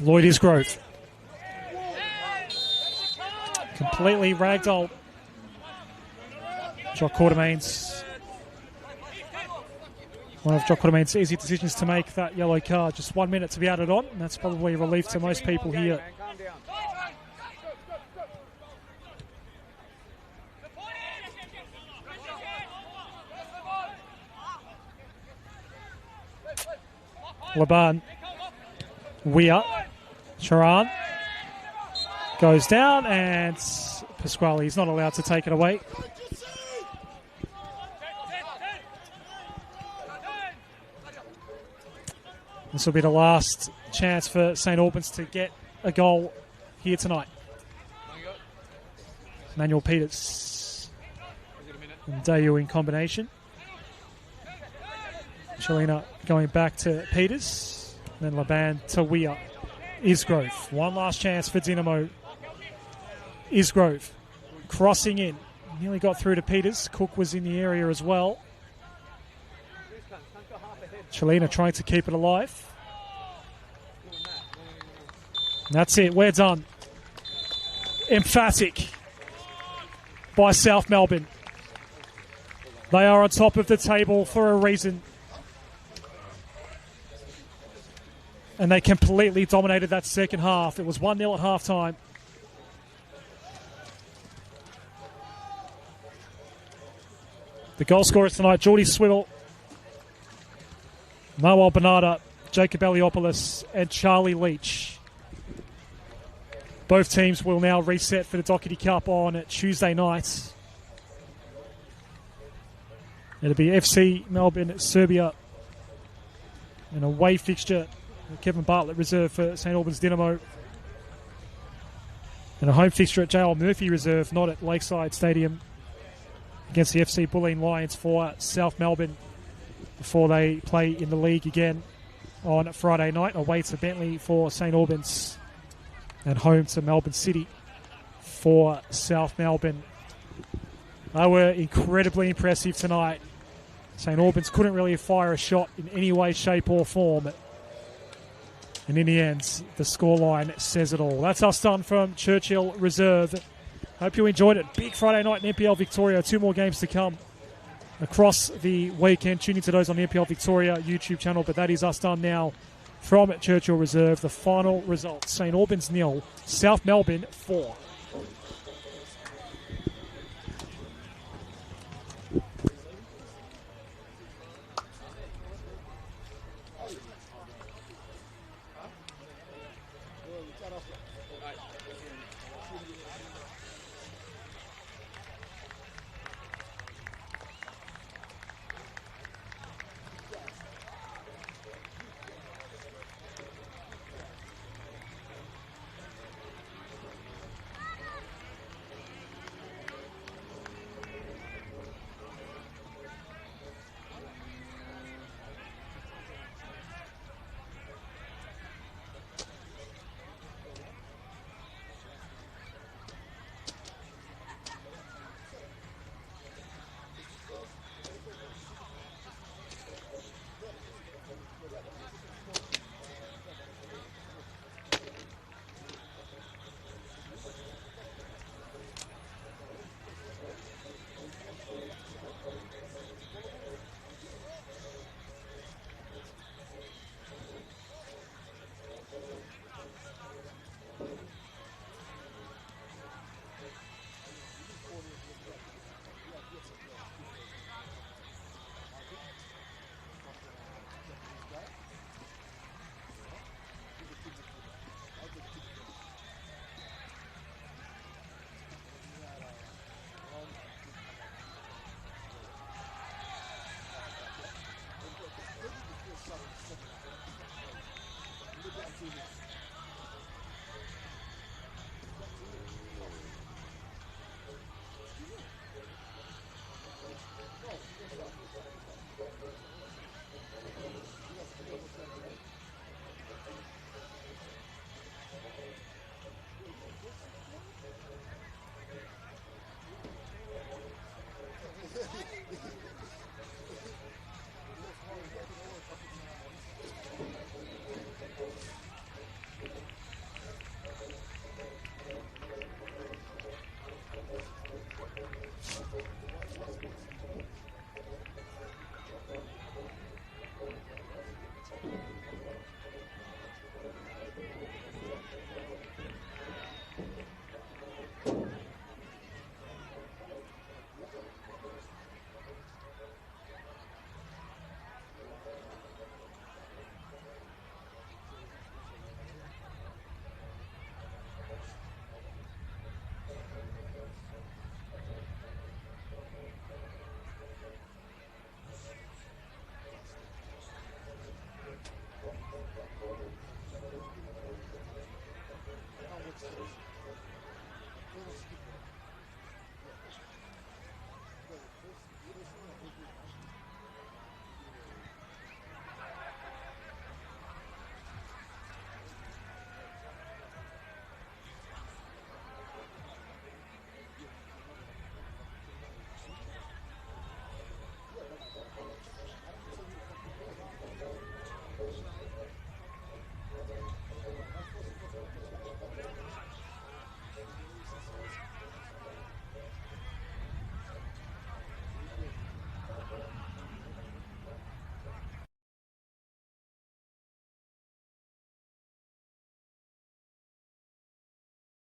Lloyd Isgrove. Completely ragdolled. Jock Quartermain's one of Jock Quartermain's easy decisions to make, that yellow card. Just 1 minute to be added on, and that's probably a relief to most people here. Laban. Weir. Charan goes down, and Pasquale is not allowed to take it away. This will be the last chance for St Albans to get a goal here tonight. Manuel Peters and Dayu in combination. Chelina going back to Peters. Then Laban to Weir. Isgrove. One last chance for Dynamo. Isgrove crossing in. Nearly got through to Peters. Cook was in the area as well. Chelina trying to keep it alive. And that's it. We're done. Emphatic by South Melbourne. They are on top of the table for a reason. And they completely dominated that second half. It was 1-0 at halftime. The goal scorers tonight, Geordie Swivel, Noel Bernarda, Jacob Eliopoulos and Charlie Leach. Both teams will now reset for the Doherty Cup on Tuesday night. It'll be FC Melbourne, Serbia. An away fixture. Kevin Bartlett reserve for St Albans Dynamo. And a home fixture at JL Murphy reserve, not at Lakeside Stadium, against the FC Bulleen Lions for South Melbourne before they play in the league again on Friday night. Away to Bentley for St Albans and home to Melbourne City for South Melbourne. They were incredibly impressive tonight. St Albans couldn't really fire a shot in any way, shape or form. And in the end, the scoreline says it all. That's us done from Churchill Reserve. Hope you enjoyed it. Big Friday night in NPL Victoria. 2 more games to come across the weekend. Tune into those on the NPL Victoria YouTube channel. But that is us done now from Churchill Reserve. The final results: St Albans 0, South Melbourne 4. Sydney.